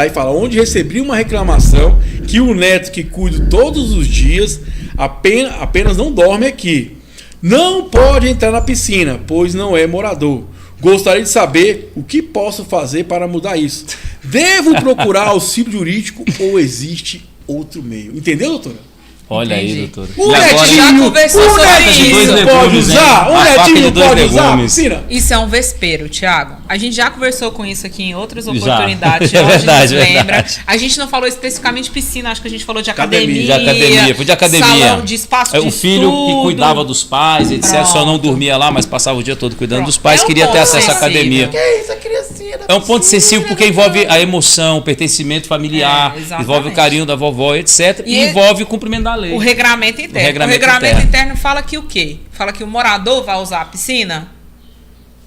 uma reclamação que o neto que cuido todos os dias apenas não dorme aqui. Não pode entrar na piscina, pois não é morador. Gostaria de saber o que posso fazer para mudar isso. Devo procurar auxílio jurídico ou existe outro meio? Entendeu, doutora? Olha Entendi. aí, doutora. O E agora, já netinho, conversou o sobre netinho isso. pode usar? O A faca de netinho dois pode usar a legumes. piscina? Isso é um vespeiro, Thiago. A gente já conversou com isso aqui em outras Já. oportunidades. É Jorge verdade, nos lembra. verdade. A gente não falou especificamente de piscina, acho que a gente falou de Academia. academia. Foi de academia. Salão de espaço de O filho que estudo. cuidava dos pais, etc. Só não Pronto. dormia lá, mas passava o dia todo cuidando Pronto. dos pais, É um queria ter ponto acesso à sensível. academia. Essa criancinha da É um ponto piscina, sensível porque envolve a emoção, o pertencimento familiar, exatamente. envolve o carinho da vovó, etc. E envolve o cumprimento da lei. O regramento interno. O regramento interno fala que o quê? Fala que o morador vai usar a piscina?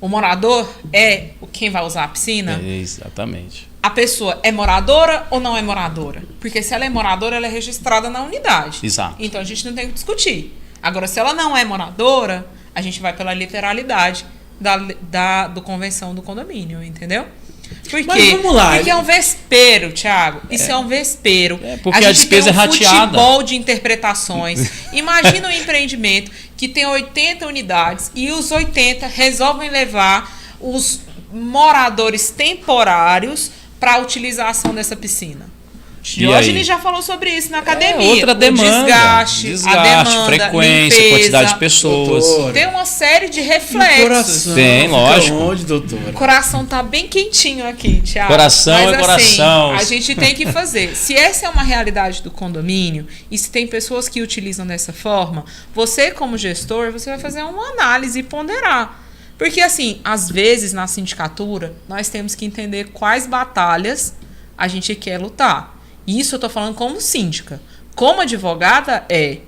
O morador é quem vai usar a piscina? Exatamente. A pessoa é moradora ou não é moradora? Porque se ela é moradora, ela é registrada na unidade. Exato. Então a gente não tem que discutir. Agora, se ela não é moradora, a gente vai pela literalidade do convenção do condomínio, entendeu? Por Mas quê? vamos lá. Porque é um vespeiro, Thiago. Isso é um vespeiro. Porque a despesa é rateada. Tem um futebol de interpretações. Imagina um empreendimento que tem 80 unidades e os 80 resolvem levar os moradores temporários para a utilização dessa piscina. Diógenes já falou sobre isso na academia. Outra demanda. O desgaste, a demanda, frequência, limpeza, quantidade de pessoas. Doutora. Tem uma série de E o reflexos. coração Tem, fica lógico. onde, doutora? O coração tá bem quentinho aqui, Thiago. Coração Mas, é coração. A gente tem que fazer. Se essa é uma realidade do condomínio e se tem pessoas que utilizam dessa forma, você como gestor, você vai fazer uma análise e ponderar. Porque assim, às vezes na sindicatura, nós temos que entender quais batalhas a gente quer lutar. Isso eu tô falando como síndica. Como advogada,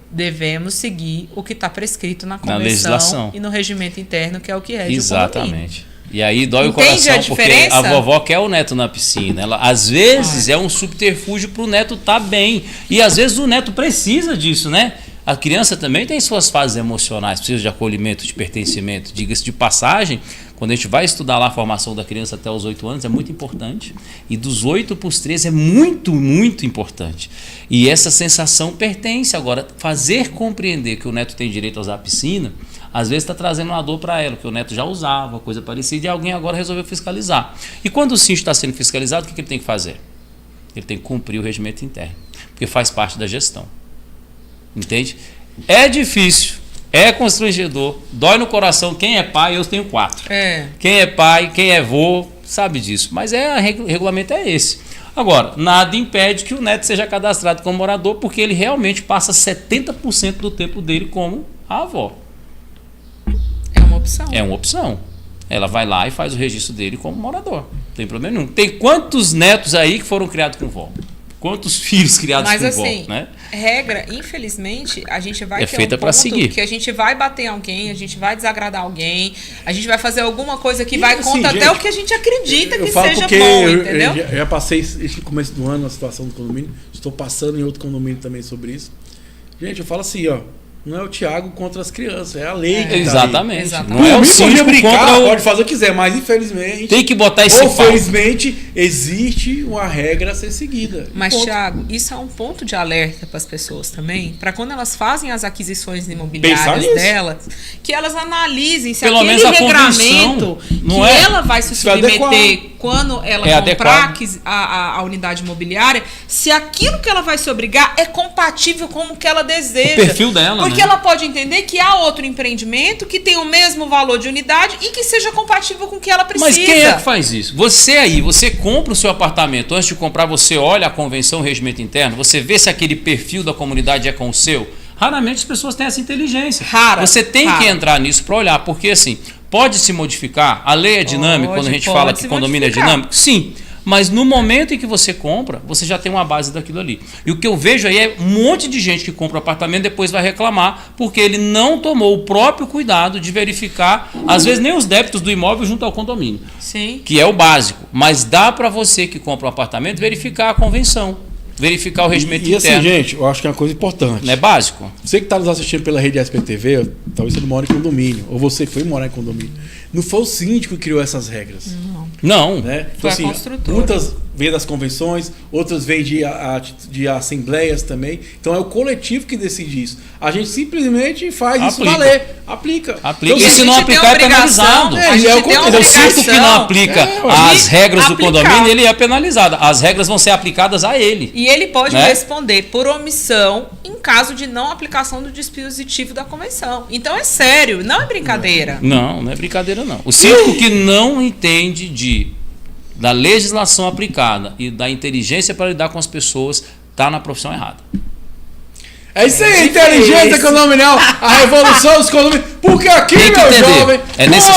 devemos seguir o que está prescrito na convenção legislação. e no regimento interno, que é o que rege o condomínio. Exatamente. E aí dói Entende o coração, a porque diferença? a vovó quer o neto na piscina. Ela, às vezes é um subterfúgio para o neto estar bem. E às vezes o neto precisa disso, né? A criança também tem suas fases emocionais, precisa de acolhimento, de pertencimento. Diga-se de passagem, quando a gente vai estudar lá a formação da criança até os 8 anos, é muito importante. E dos 8 para os 13 é muito, muito importante. E essa sensação pertence. Agora, fazer compreender que o neto tem direito a usar a piscina, às vezes está trazendo uma dor para ela, que o neto já usava, coisa parecida, e alguém agora resolveu fiscalizar. E quando o síndico está sendo fiscalizado, o que ele tem que fazer? Ele tem que cumprir o regimento interno, porque faz parte da gestão. Entende? É difícil, é constrangedor, dói no coração. Quem é pai, eu tenho 4. Quem é pai, quem é vô, sabe disso. Mas o regulamento é esse. Agora, nada impede que o neto seja cadastrado como morador, porque ele realmente passa 70% do tempo dele como a avó. É uma opção. É uma opção. Ela vai lá e faz o registro dele como morador. Não tem problema nenhum. Tem quantos netos aí que foram criados com vó? Quantos filhos criados com assim, vó, né? Regra, infelizmente, a gente vai ter feita um pra ponto seguir. que a gente vai bater em alguém, a gente vai desagradar alguém, a gente vai fazer alguma coisa que vai assim, contra gente, até o que a gente acredita que falo seja porque bom, eu entendeu? já passei esse começo do ano na situação do condomínio, estou passando em outro condomínio também sobre isso. Gente, eu falo assim, ó, não é o Thiago contra as crianças, é a lei. Que tá Exatamente. ali. Não é o síndico contra o... Pode fazer o que quiser, mas infelizmente... Tem que botar esse ou felizmente existe uma regra a ser seguida. Mas, Thiago, isso é um ponto de alerta para as pessoas também, para quando elas fazem as aquisições imobiliárias delas, que elas analisem se pelo aquele menos regramento que ela vai se submeter quando ela comprar a unidade imobiliária, se aquilo que ela vai se obrigar é compatível com o que ela deseja. O perfil dela, porque ela pode entender que há outro empreendimento que tem o mesmo valor de unidade e que seja compatível com o que ela precisa. Mas quem é que faz isso? Você compra o seu apartamento, antes de comprar você olha a convenção, o regimento interno, você vê se aquele perfil da comunidade é com o seu. Raramente as pessoas têm essa inteligência. Você tem que entrar nisso para olhar, porque assim, pode se modificar, a lei é dinâmica, quando a gente fala que condomínio é dinâmico, sim. Mas no momento em que você compra, você já tem uma base daquilo ali. E o que eu vejo aí é um monte de gente que compra apartamento e depois vai reclamar porque ele não tomou o próprio cuidado de verificar, às vezes nem os débitos do imóvel junto ao condomínio. Sim. Que é o básico. Mas dá para você que compra um apartamento verificar a convenção, verificar o regimento interno. E assim, gente, eu acho que é uma coisa importante. Não é básico? Você que está nos assistindo pela rede SPTV, talvez você não mora em condomínio, ou você foi morar em condomínio. Não foi o síndico que criou essas regras. Não. Né? Foi então, a construtora. Muitas vêm das convenções, outras vêm de assembleias também. Então é o coletivo que decide isso. A gente simplesmente faz isso valer. Aplica. Então, e se não aplicar, é penalizado. É o síndico que não aplica as regras do condomínio, ele é penalizado. As regras vão ser aplicadas a ele. E ele pode responder por omissão em caso de não aplicação do dispositivo da convenção. Então é sério, não é brincadeira. Não é brincadeira não. O síndico que não entende da legislação aplicada e da inteligência para lidar com as pessoas está na profissão errada. É isso aí, inteligência condominial, a revolução dos condomínios. Porque aqui, meu jovem,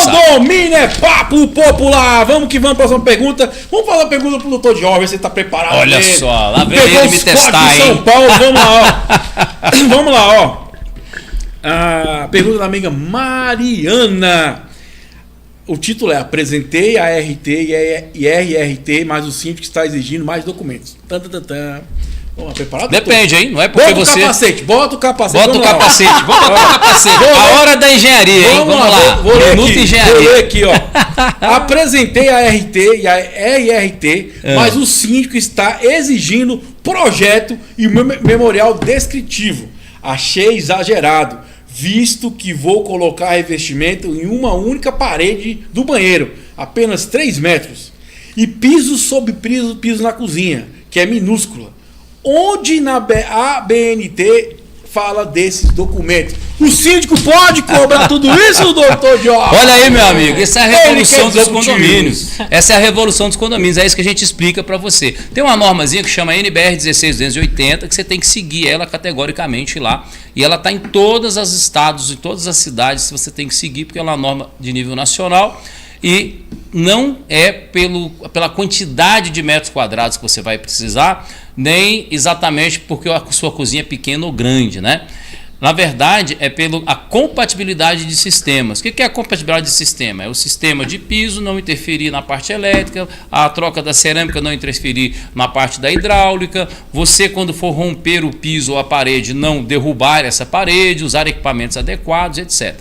condomínio é papo popular. Vamos que vamos para uma pergunta. Vamos fazer uma pergunta pro doutor Jorge, você tá preparado? Olha só, lá vem ele me testar, hein? São Paulo, vamos lá, ó. Vamos lá, ó. A pergunta da amiga Mariana. O título é: apresentei a RT e RRT, mas o síndico está exigindo mais documentos. Vamos preparado? Depende, hein? Não é porque você... Bota o capacete. Bota o capacete. Vamos botar o capacete. A hora da engenharia, hein? Vamos lá. Vou ler aqui, ó. ó. Apresentei a RT e a RRT, mas o síndico está exigindo projeto e memorial descritivo. Achei exagerado, visto que vou colocar revestimento em uma única parede do banheiro, apenas 3 metros. E piso sobre piso na cozinha, que é minúscula. Onde na ABNT fala desses documentos? O síndico pode cobrar tudo isso, doutor Jorge? Olha aí, meu amigo, essa é a revolução dos condomínios. Essa é a revolução dos condomínios, é isso que a gente explica para você. Tem uma normazinha que chama NBR 16280, que você tem que seguir ela categoricamente lá. E ela está em todos os estados, em todas as cidades, você tem que seguir, porque ela é uma norma de nível nacional. E não é pela quantidade de metros quadrados que você vai precisar, nem exatamente porque a sua cozinha é pequena ou grande, né? Na verdade, é pela compatibilidade de sistemas. O que é a compatibilidade de sistema? É o sistema de piso não interferir na parte elétrica, a troca da cerâmica não interferir na parte da hidráulica, você, quando for romper o piso ou a parede, não derrubar essa parede, usar equipamentos adequados, etc.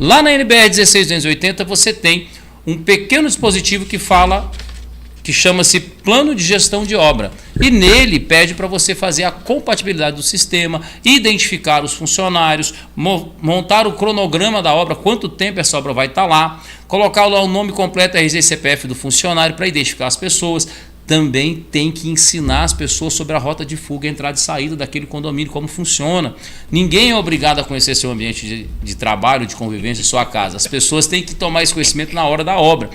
Lá na NBR 16280 você tem um pequeno dispositivo que chama-se plano de gestão de obra. E nele pede para você fazer a compatibilidade do sistema, identificar os funcionários, montar o cronograma da obra, quanto tempo essa obra vai estar lá, colocar lá o nome completo, RG e CPF do funcionário para identificar as pessoas. Também tem que ensinar as pessoas sobre a rota de fuga, entrada e saída daquele condomínio, como funciona. Ninguém é obrigado a conhecer seu ambiente de trabalho, de convivência, sua casa. As pessoas têm que tomar esse conhecimento na hora da obra.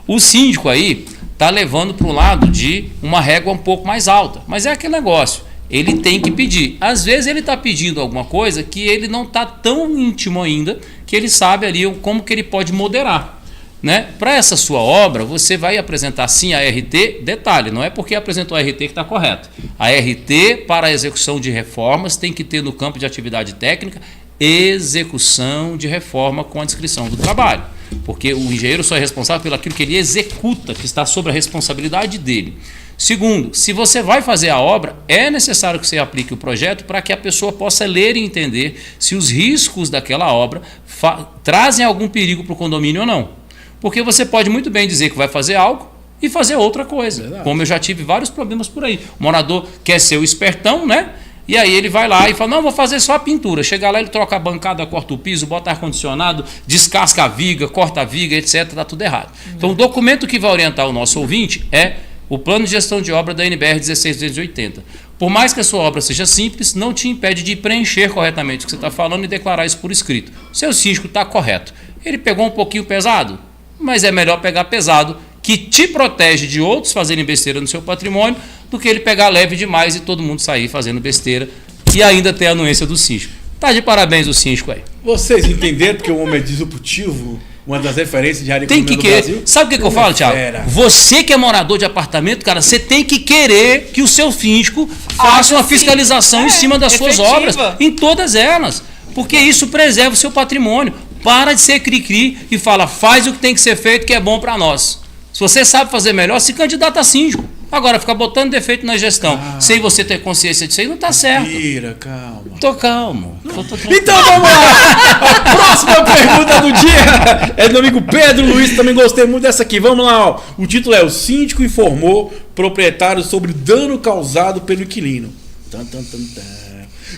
O síndico aí está levando para o lado de uma régua um pouco mais alta, mas é aquele negócio. Ele tem que pedir. Às vezes ele está pedindo alguma coisa que ele não está tão íntimo ainda, que ele sabe ali como que ele pode moderar. Né? Para essa sua obra, você vai apresentar sim a RT, detalhe, não é porque apresentou a RT que está correto. A RT para a execução de reformas tem que ter no campo de atividade técnica execução de reforma com a descrição do trabalho, porque o engenheiro só é responsável pelo aquilo que ele executa, que está sob a responsabilidade dele. Segundo, se você vai fazer a obra, é necessário que você aplique o projeto para que a pessoa possa ler e entender se os riscos daquela obra trazem algum perigo para o condomínio ou não. Porque você pode muito bem dizer que vai fazer algo e fazer outra coisa. Verdade. Como eu já tive vários problemas por aí. O morador quer ser o espertão, né? E aí ele vai lá e fala, não, vou fazer só a pintura. Chega lá, ele troca a bancada, corta o piso, bota ar-condicionado, descasca a viga, corta a viga, etc. Está tudo errado. Então o documento que vai orientar o nosso ouvinte é o Plano de Gestão de Obra da NBR 16280. Por mais que a sua obra seja simples, não te impede de preencher corretamente o que você está falando e declarar isso por escrito. Seu síndico está correto. Ele pegou um pouquinho pesado, mas é melhor pegar pesado, que te protege de outros fazerem besteira no seu patrimônio, do que ele pegar leve demais e todo mundo sair fazendo besteira e ainda ter a anuência do síndico. Tá de parabéns o síndico aí. Vocês entenderam porque o homem é disruptivo? Uma das referências de área tem que querer. Brasil? Sabe o que eu falo, Thiago? Você que é morador de apartamento, cara, você tem que querer que o seu síndico faça uma fiscalização em cima das suas obras, em todas elas. Porque isso preserva o seu patrimônio. Para de ser cri-cri e fala, faz o que tem que ser feito, que é bom para nós. Se você sabe fazer melhor, se candidata a síndico. Agora, ficar botando defeito na gestão, sem você ter consciência disso aí, não está certo. Mentira, calma. Tô calmo. Então vamos lá. A próxima pergunta do dia é do amigo Pedro Luiz. Também gostei muito dessa aqui. Vamos lá. Ó. O título é: o síndico informou proprietário sobre dano causado pelo inquilino.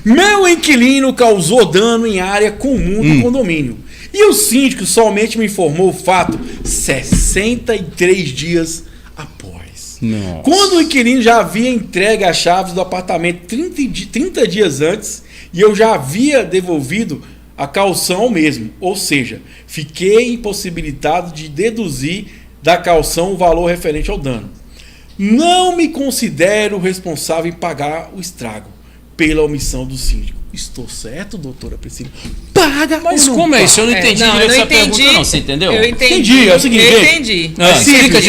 Meu inquilino causou dano em área comum do condomínio. E o síndico somente me informou o fato 63 dias após. Nossa. Quando o inquilino já havia entregue as chaves do apartamento 30 dias antes e eu já havia devolvido a caução ao mesmo. Ou seja, fiquei impossibilitado de deduzir da caução o valor referente ao dano. Não me considero responsável em pagar o estrago pela omissão do síndico. Estou certo, doutora Priscila? Paga! Mas como é isso? Eu não entendi essa pergunta, não. Você entendeu? Eu entendi. É o seguinte, eu entendi. Explica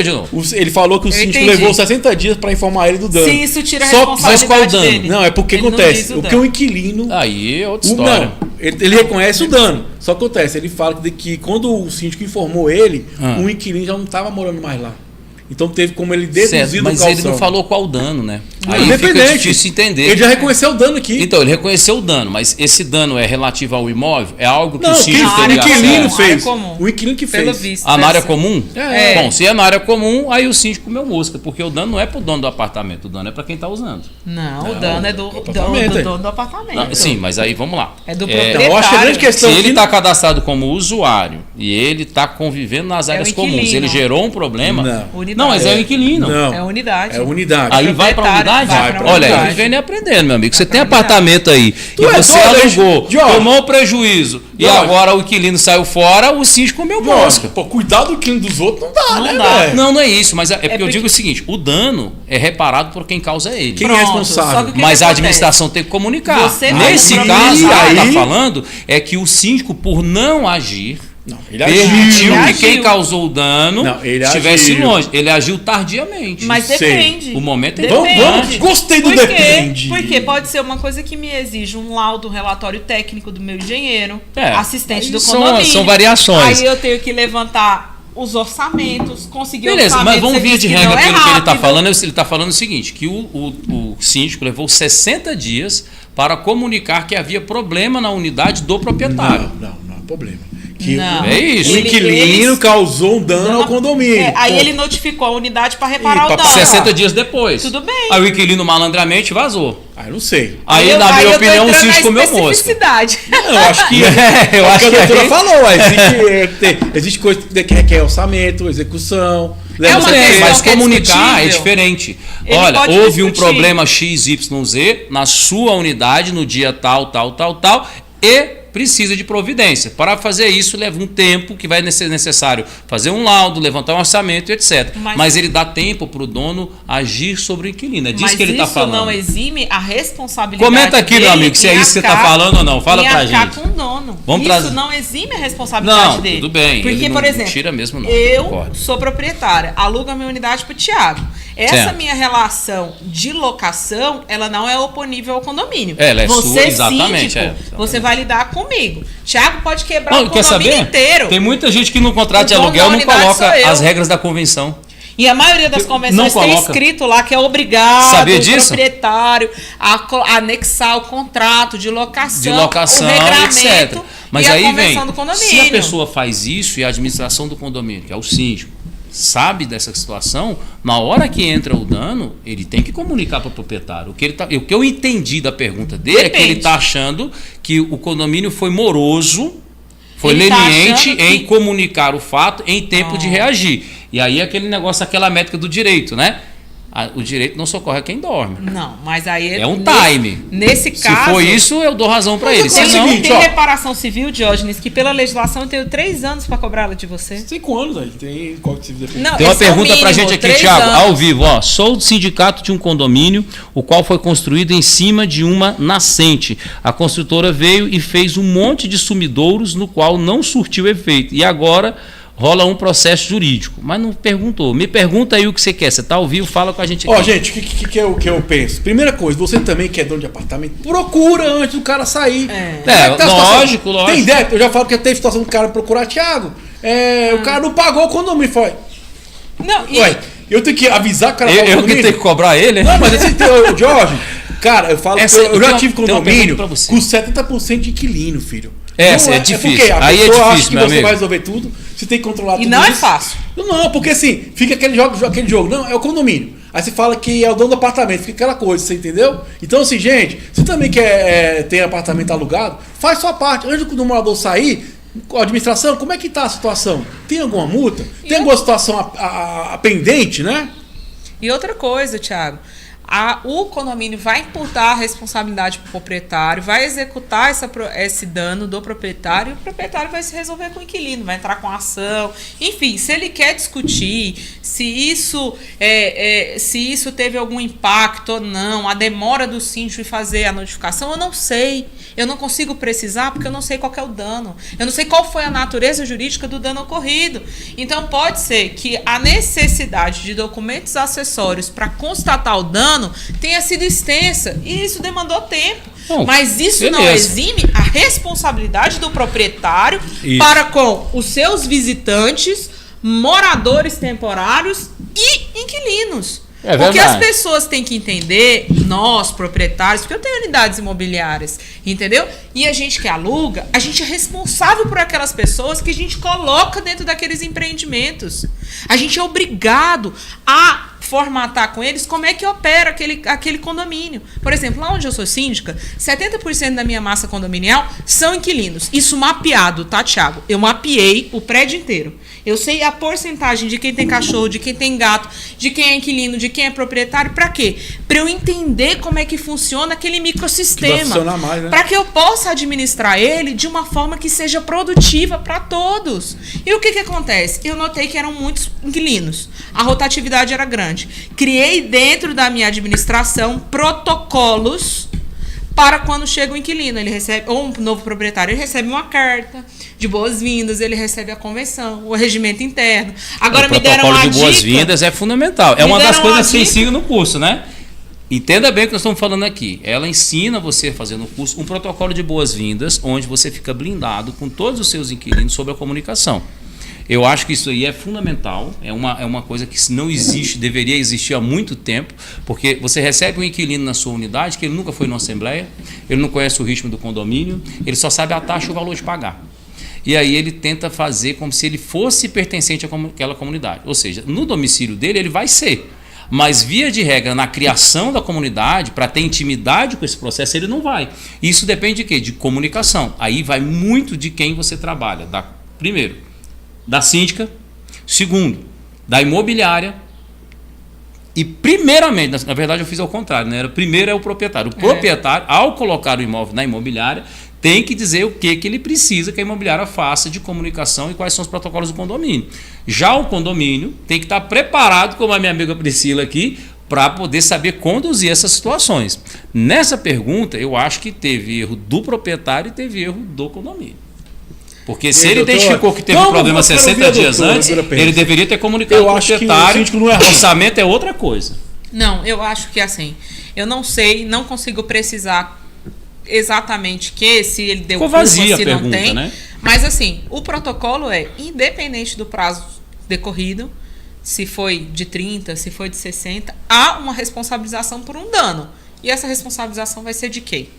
de novo. Ele falou que o síndico levou 60 dias para informar ele do dano. Sim, isso tira a responsabilidade mas qual dano? dele. Não, é porque acontece. O que o inquilino... Aí é outra história. Não, ele reconhece o dano. Só acontece, ele fala que quando o síndico informou ele, o inquilino já não estava morando mais lá. Então teve como ele deduzir do calção. Mas ele não falou qual o dano, né? Aí fica difícil entender. Ele já reconheceu o dano aqui. Então, ele reconheceu o dano, mas esse dano é relativo ao imóvel? É algo que não, o síndico teria acesso? O inquilino fez. O inquilino que fez. Visto, na área comum? É. Bom, se é na área comum, aí o síndico comeu mosca, porque o dano não é pro dono do apartamento, o dano é para quem está usando. Não, o dano é do dono do apartamento. Não, sim, mas aí vamos lá. É do proprietário. Eu acho que a grande questão se ele está cadastrado como usuário e ele está convivendo nas áreas comuns, ele gerou um problema. Não, mas é o inquilino. Não. É a unidade. É a unidade. Aí vai para a unidade? Olha, é vivendo e aprendendo, meu amigo. Você tem apartamento aí Tu e é você doido, alugou, Jorge. tomou um prejuízo e agora o inquilino saiu fora, o síndico comeu mosca. Pô, cuidar do inquilino dos outros não dá, né, velho? Não é isso, mas é porque eu digo o seguinte, o dano é reparado por quem causa ele. Quem é responsável? Mas a administração tem que comunicar. Você Nesse vai caso, o que aí- está falando é que o síndico, por não agir, Não, ele permitiu Ele que quem agiu. causou o dano Não, ele estivesse agiu. longe. Ele agiu tardiamente. Mas Sei. depende. O momento é Depende. Vamos, gostei do Por quê? depende. Porque pode ser uma coisa que me exige um laudo, um relatório técnico do meu engenheiro, É. assistente Aí do são- condomínio. são variações. Aí eu tenho que levantar os orçamentos, conseguir Beleza, orçamento. mas vamos você via disse de que regra não é pelo que ele está rápido. falando. Ele está falando o seguinte, que o síndico levou 60 dias para comunicar que havia problema na unidade do proprietário. Não é problema. Que Não. É isso. O inquilino causou um dano ao condomínio. Aí Pô, ele notificou a unidade para reparar Ih, o dano. 60 dias depois. Tudo bem. Aí o inquilino malandramente vazou. eu não sei. Aí, eu- na aí minha eu tô opinião, o entrando síndico na comeu mosca. especificidade. Não, eu acho que. Eu acho a que doutora aí- falou, existe coisa que requer orçamento, execução. É uma questão Mas que é comunicar é discutível. diferente. Ele Olha, pode houve um discutir. problema XYZ na sua unidade no dia tal, e precisa de providência. Para fazer isso, leva um tempo que vai ser necessário fazer um laudo, levantar um orçamento, etc. Mas ele dá tempo para o dono agir sobre o inquilino. É disso que ele está falando. Mas isso não exime a responsabilidade Comenta aqui, meu dele amigo, se é em isso que você está arcar- falando ou não. Fala em pra arcar gente. com o dono. Vamos Isso trazer. não exime a responsabilidade Não, dele. tudo bem. Porque, Ele por não exemplo, tira mesmo, não. eu Concordo. sou proprietária, alugo a minha unidade para o Thiago. Essa Certo. minha relação de locação, ela não é oponível ao condomínio. Ela é você, sua, exatamente, síndico, você vai lidar comigo. Thiago pode quebrar Não, o quer condomínio saber? inteiro. Tem muita gente que no contrato de O dono aluguel da não unidade coloca sou eu. as regras da convenção. E a maioria das convenções tem escrito lá que é obrigado o proprietário a anexar o contrato de locação, o regramento, etc. Mas e aí a convenção do condomínio. Se a pessoa faz isso e a administração do condomínio, que é o síndico, sabe dessa situação, na hora que entra o dano, ele tem que comunicar para o proprietário. O que eu entendi da pergunta dele é que ele está achando que o condomínio foi moroso, foi leniente em comunicar o fato em tempo de reagir. E aí aquele negócio, aquela métrica do direito, né? O direito não socorre a quem dorme. Não, mas aí... É um time. Nesse caso... Se for isso, eu dou razão para ele. Tem reparação civil, Diógenes, que pela legislação eu tenho 3 anos para cobrá-la de você. 5 anos, aí. Tem Código Civil. Tem uma pergunta para a gente aqui, Thiago, ao vivo. Ó, sou do sindicato de um condomínio, o qual foi construído em cima de uma nascente. A construtora veio e fez um monte de sumidouros, no qual não surtiu efeito. E agora... rola um processo jurídico, mas não perguntou. Me pergunta aí o que você quer. Você está ao vivo, fala com a gente aqui. Ó, gente, o que eu penso? Primeira coisa, você também que é dono de apartamento, procura antes do cara sair. Lógico. Tem ideia? Eu já falo que teve situação do cara procurar, Thiago, o cara não pagou o condomínio. Foi. Não, Ué, eu tenho que avisar o cara. Eu que tenho que cobrar ele? Não, mas assim, Jorge, cara, eu falo que eu já tive condomínio com 70% de inquilino, filho. É difícil. Porque a aí pessoa é difícil, acha que você vai resolver tudo, você tem que controlar tudo. E não é fácil. Não, porque assim, fica aquele jogo. Não, é o condomínio. Aí você fala que é o dono do apartamento, fica aquela coisa, você entendeu? Então, assim, gente, você também quer ter apartamento alugado, faz sua parte. Antes do morador sair, a administração, como é que tá a situação? Tem alguma multa? Tem alguma situação pendente, né? E outra coisa, Thiago. O condomínio vai imputar a responsabilidade para o proprietário, vai executar esse dano do proprietário e o proprietário vai se resolver com o inquilino, vai entrar com a ação. Enfim, se ele quer discutir se isso teve algum impacto ou não, a demora do síndico em fazer a notificação, eu não sei. Eu não consigo precisar porque eu não sei qual que é o dano. Eu não sei qual foi a natureza jurídica do dano ocorrido. Então, pode ser que a necessidade de documentos acessórios para constatar o dano tenha sido extensa e isso demandou tempo. Mas isso não exime a responsabilidade do proprietário para com os seus visitantes, moradores temporários e inquilinos. Porque as pessoas têm que entender, nós, proprietários, porque eu tenho unidades imobiliárias, entendeu? E a gente que aluga, a gente é responsável por aquelas pessoas que a gente coloca dentro daqueles empreendimentos. A gente é obrigado a formatar com eles como é que opera aquele condomínio. Por exemplo, lá onde eu sou síndica, 70% da minha massa condominial são inquilinos. Isso mapeado, tá, Thiago? Eu mapeei o prédio inteiro. Eu sei a porcentagem de quem tem cachorro, de quem tem gato, de quem é inquilino, de quem é proprietário. Para quê? Para eu entender como é que funciona aquele microsistema. Né? Para que eu possa administrar ele de uma forma que seja produtiva para todos. E o que acontece? Eu notei que eram muitos inquilinos. A rotatividade era grande. Criei dentro da minha administração protocolos para quando chega o inquilino, ele recebe, ou um novo proprietário, ele recebe uma carta de boas-vindas, ele recebe a convenção, o regimento interno. Agora me deram uma dica. O protocolo de boas-vindas é fundamental. É uma das coisas que você ensina no curso, né? Entenda bem o que nós estamos falando aqui. Ela ensina você a fazer no curso um protocolo de boas-vindas, onde você fica blindado com todos os seus inquilinos sobre a comunicação. Eu acho que isso aí é fundamental, é uma coisa que não existe, deveria existir há muito tempo, porque você recebe um inquilino na sua unidade que ele nunca foi numa assembleia, ele não conhece o ritmo do condomínio, ele só sabe a taxa e o valor de pagar. E aí ele tenta fazer como se ele fosse pertencente àquela comunidade. Ou seja, no domicílio dele ele vai ser, mas via de regra, na criação da comunidade, para ter intimidade com esse processo, ele não vai. Isso depende de quê? De comunicação. Aí vai muito de quem você trabalha. Primeiro, da síndica, segundo, da imobiliária e primeiramente, na verdade eu fiz ao contrário, né? Primeiro é o proprietário. O proprietário, ao colocar o imóvel na imobiliária, tem que dizer o que ele precisa que a imobiliária faça de comunicação e quais são os protocolos do condomínio. Já o condomínio tem que estar preparado, como a minha amiga Priscila aqui, para poder saber conduzir essas situações. Nessa pergunta, eu acho que teve erro do proprietário e teve erro do condomínio. Porque se ele identificou que teve um problema 60 dias antes, ele deveria ter comunicado ao proprietário. O orçamento é outra coisa. Não, eu acho que assim, eu não sei, não consigo precisar exatamente se ele deu culpa, se não tem. Né? Mas assim, o protocolo é, independente do prazo decorrido, se foi de 30, se foi de 60, há uma responsabilização por um dano. E essa responsabilização vai ser de quem?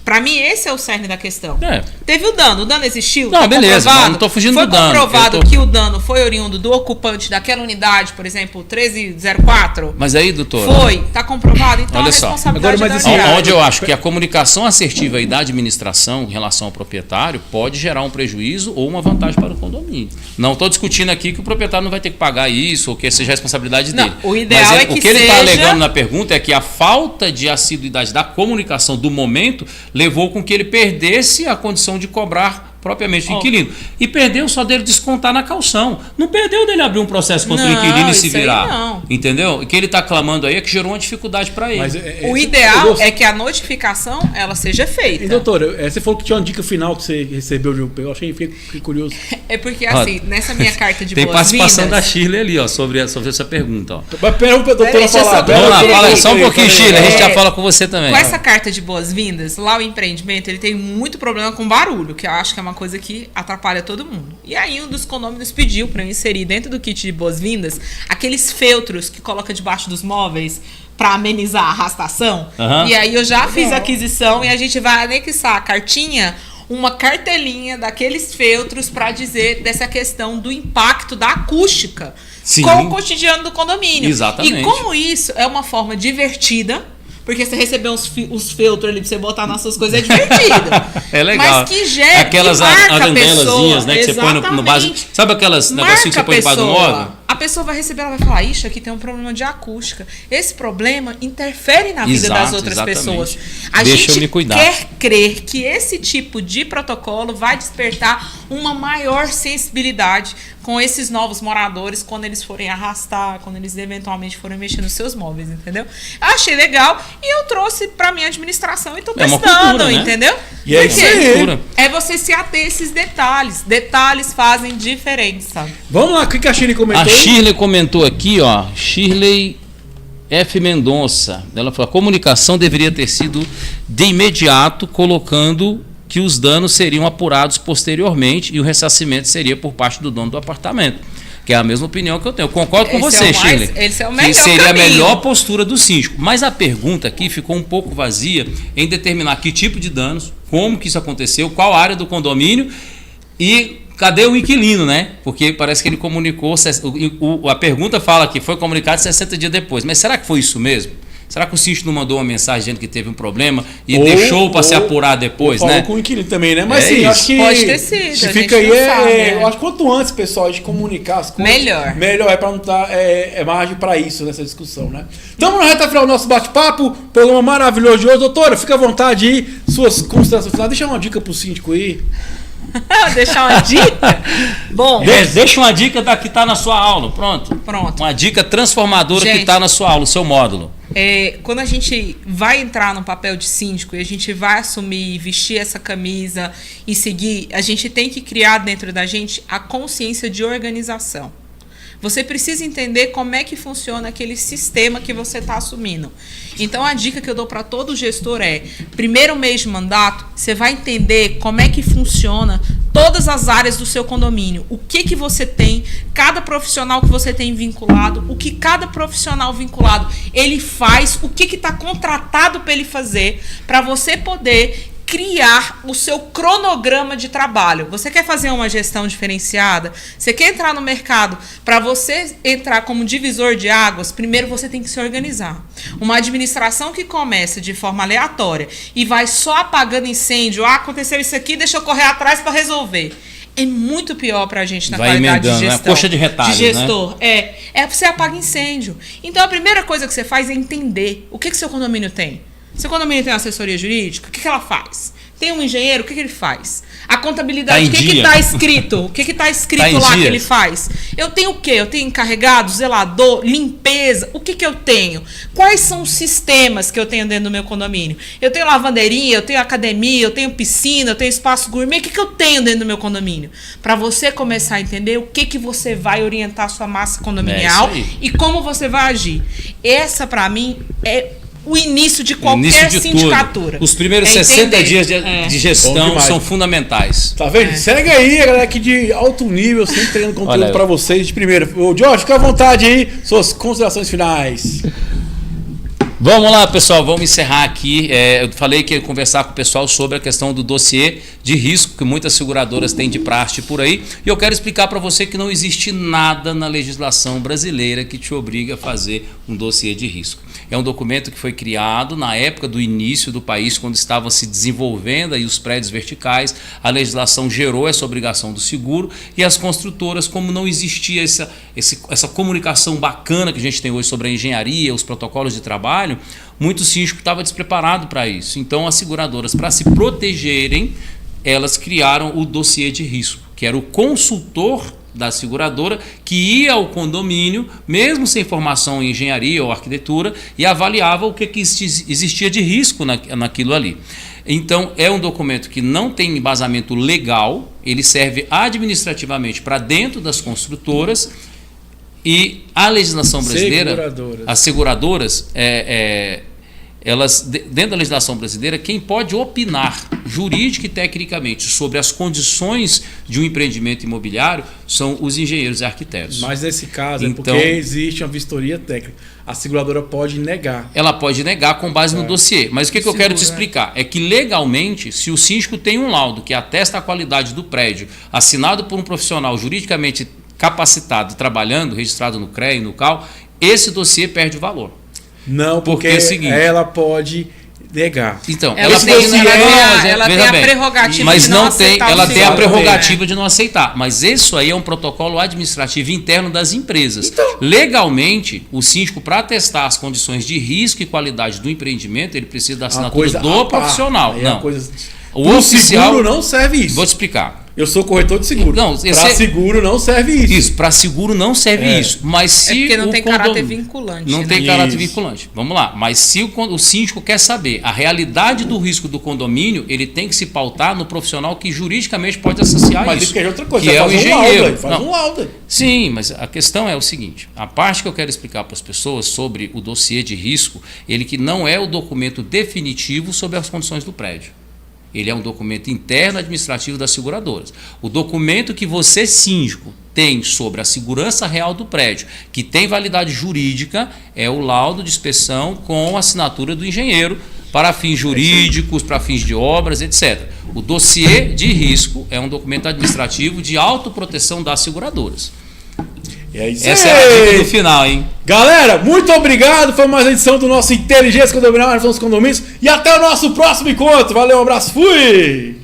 Pra mim, esse é o cerne da questão. Teve o dano existiu? Não, tá beleza, não tô fugindo do dano. Foi comprovado que o dano foi oriundo do ocupante daquela unidade, por exemplo, 1304? Mas aí, doutor... Foi, tá comprovado, então olha a responsabilidade só. Agora, da unidade. Onde eu acho que a comunicação assertiva aí da administração em relação ao proprietário pode gerar um prejuízo ou uma vantagem para o condomínio. Não estou discutindo aqui que o proprietário não vai ter que pagar isso ou que seja a responsabilidade dele. O ideal mas é que o que ele está seja... alegando na pergunta é que a falta de assiduidade da comunicação do momento levou com que ele perdesse a condição de cobrar propriamente o inquilino. E perdeu só dele descontar na caução. Não perdeu dele abrir um processo contra o inquilino e se virar. Não. Entendeu? O que ele está clamando aí é que gerou uma dificuldade para ele. Mas o ideal é que a notificação ela seja feita. E doutora, você falou que tinha uma dica final que você recebeu de um. Eu achei, fiquei curioso. É porque assim, nessa minha carta de tem boas-vindas... participação da Shirley ali, ó, sobre essa pergunta. Ó. Mas pera a doutora falar. Vamos lá, fala só um pouquinho, Shirley, a gente já fala com você também. Com essa carta de boas-vindas, lá o empreendimento ele tem muito problema com barulho, que eu acho que é uma coisa que atrapalha todo mundo. E aí um dos condôminos pediu para eu inserir dentro do kit de boas-vindas aqueles feltros que coloca debaixo dos móveis para amenizar a arrastação. E aí eu já fiz a aquisição e a gente vai anexar a cartinha, uma cartelinha daqueles feltros para dizer dessa questão do impacto da acústica com o cotidiano do condomínio. Exatamente. E como isso é uma forma divertida, porque você receber uns feltros ali pra você botar nas suas coisas é divertido. É legal. Mas que gera, aquelas que marca arandelazinhas, né, que você põe no base. Exatamente. Sabe aquelas negocinhos que você põe debaixo do móvel? A pessoa vai receber, ela vai falar, ixi, aqui tem um problema de acústica. Esse problema interfere na vida das outras pessoas. A gente quer crer que esse tipo de protocolo vai despertar uma maior sensibilidade com esses novos moradores quando eles forem arrastar, quando eles eventualmente forem mexer nos seus móveis, entendeu? Eu achei legal e eu trouxe pra minha administração e tô testando, cultura, né? entendeu? E é isso aí. É você se ater a esses detalhes. Detalhes fazem diferença. Vamos lá, o que a Shirley comentou? A Shirley comentou aqui, ó, Shirley F. Mendonça. Ela falou: a comunicação deveria ter sido de imediato, colocando que os danos seriam apurados posteriormente e o ressarcimento seria por parte do dono do apartamento. Que é a mesma opinião que eu tenho. Eu concordo com você, Shirley. Esse é o melhor que seria caminho. a melhor postura do síndico. Mas a pergunta aqui ficou um pouco vazia em determinar que tipo de danos, como que isso aconteceu, qual área do condomínio e cadê o inquilino, né? Porque parece que ele comunicou, a pergunta fala que foi comunicado 60 dias depois. Mas será que foi isso mesmo? Será que o síndico não mandou uma mensagem dizendo que teve um problema e deixou para se apurar depois, né? Com o inquilino também, né? Mas É sim, isso. acho que Pode ter sido, se a fica gente aí, não sabe, né? eu acho que quanto antes, pessoal, de comunicar as coisas, Melhor. Melhor, é para não dar margem para isso nessa discussão, né? Estamos na reta final do nosso bate-papo, programa maravilhoso de hoje. Doutora, fica à vontade aí, suas considerações finais. Deixa uma dica pro síndico aí. Deixar uma dica? Bom, Deixa uma dica da que está na sua aula, pronto. Pronto. Uma dica transformadora que Gente, está na sua aula, no seu módulo. quando a gente vai entrar no papel de síndico e a gente vai assumir, vestir essa camisa e seguir, a gente tem que criar dentro da gente a consciência de organização. Você precisa entender como é que funciona aquele sistema que você está assumindo. Então, a dica que eu dou para todo gestor é, primeiro mês de mandato, você vai entender como é que funciona todas as áreas do seu condomínio. O que você tem, cada profissional que você tem vinculado, o que cada profissional vinculado ele faz, o que está contratado para ele fazer, para você poder criar o seu cronograma de trabalho. Você quer fazer uma gestão diferenciada? Você quer entrar no mercado? Para você entrar como divisor de águas, primeiro você tem que se organizar. Uma administração que começa de forma aleatória e vai só apagando incêndio, aconteceu isso aqui, deixa eu correr atrás para resolver. É muito pior para a gente na qualidade de gestão. Né? Coxa de retalho, de gestor. Né? Você apaga incêndio. Então a primeira coisa que você faz é entender o que seu condomínio tem. Seu condomínio tem uma assessoria jurídica, o que ela faz? Tem um engenheiro, o que ele faz? A contabilidade, o que está escrito? O que está escrito lá que ele faz? Eu tenho o quê? Eu tenho encarregado, zelador, limpeza. O que eu tenho? Quais são os sistemas que eu tenho dentro do meu condomínio? Eu tenho lavanderia, eu tenho academia, eu tenho piscina, eu tenho espaço gourmet. O que eu tenho dentro do meu condomínio? Para você começar a entender o que você vai orientar a sua massa condominial e como você vai agir. Essa, para mim, é o início de qualquer sindicatura. Tudo. Os primeiros 60 dias de gestão são fundamentais. Tá vendo? Segue aí, galera aqui de alto nível, sempre treinando conteúdo para vocês de primeira. Ô, Jorge, fica à vontade aí, suas considerações finais. Vamos lá, pessoal, vamos encerrar aqui. Eu falei que ia conversar com o pessoal sobre a questão do dossiê de risco que muitas seguradoras têm de praxe por aí. E eu quero explicar para você que não existe nada na legislação brasileira que te obrigue a fazer um dossiê de risco. É um documento que foi criado na época do início do país, quando estava se desenvolvendo aí os prédios verticais. A legislação gerou essa obrigação do seguro e as construtoras, como não existia essa comunicação bacana que a gente tem hoje sobre a engenharia, os protocolos de trabalho, muito síndico estava despreparado para isso. Então, as seguradoras, para se protegerem, elas criaram o dossiê de risco, que era o consultor da seguradora que ia ao condomínio, mesmo sem formação em engenharia ou arquitetura, e avaliava o que existia de risco naquilo ali. Então, é um documento que não tem embasamento legal, ele serve administrativamente para dentro das construtoras. E a legislação brasileira, as seguradoras, elas, dentro da legislação brasileira, quem pode opinar jurídica e tecnicamente sobre as condições de um empreendimento imobiliário são os engenheiros e arquitetos. Mas nesse caso é porque existe uma vistoria técnica. A seguradora pode negar. Ela pode negar com base no dossiê. Mas o que eu quero te explicar é que legalmente, se o síndico tem um laudo que atesta a qualidade do prédio, assinado por um profissional juridicamente capacitado, trabalhando, registrado no CREA e no CAL, esse dossiê perde valor. Não, porque é o seguinte, ela pode negar. Então, ela tem a prerrogativa mas de não aceitar. Ela tem a prerrogativa de não aceitar. Mas isso aí é um protocolo administrativo interno das empresas. Então, legalmente, o síndico, para atestar as condições de risco e qualidade do empreendimento, ele precisa da assinatura do profissional. Não. O oficial seguro não serve isso. Vou te explicar. Eu sou corretor de seguro. Para seguro não serve isso. Isso, para seguro não serve isso. Mas se porque não tem caráter vinculante. Não tem caráter vinculante. Vamos lá. Mas se o síndico quer saber a realidade do risco do condomínio, ele tem que se pautar no profissional que juridicamente pode associar isso. Mas isso que é outra coisa. Que é o engenheiro. Faz um laudo. Sim, mas a questão é o seguinte. A parte que eu quero explicar para as pessoas sobre o dossiê de risco, ele que não é o documento definitivo sobre as condições do prédio. Ele é um documento interno administrativo das seguradoras. O documento que você, síndico, tem sobre a segurança real do prédio, que tem validade jurídica, é o laudo de inspeção com assinatura do engenheiro para fins jurídicos, para fins de obras, etc. O dossiê de risco é um documento administrativo de autoproteção das seguradoras. Essa é a dica do final, hein? Galera, muito obrigado. Foi mais uma edição do nosso Inteligência Condominial, nós vamos condomínios. E até o nosso próximo encontro. Valeu, um abraço, fui!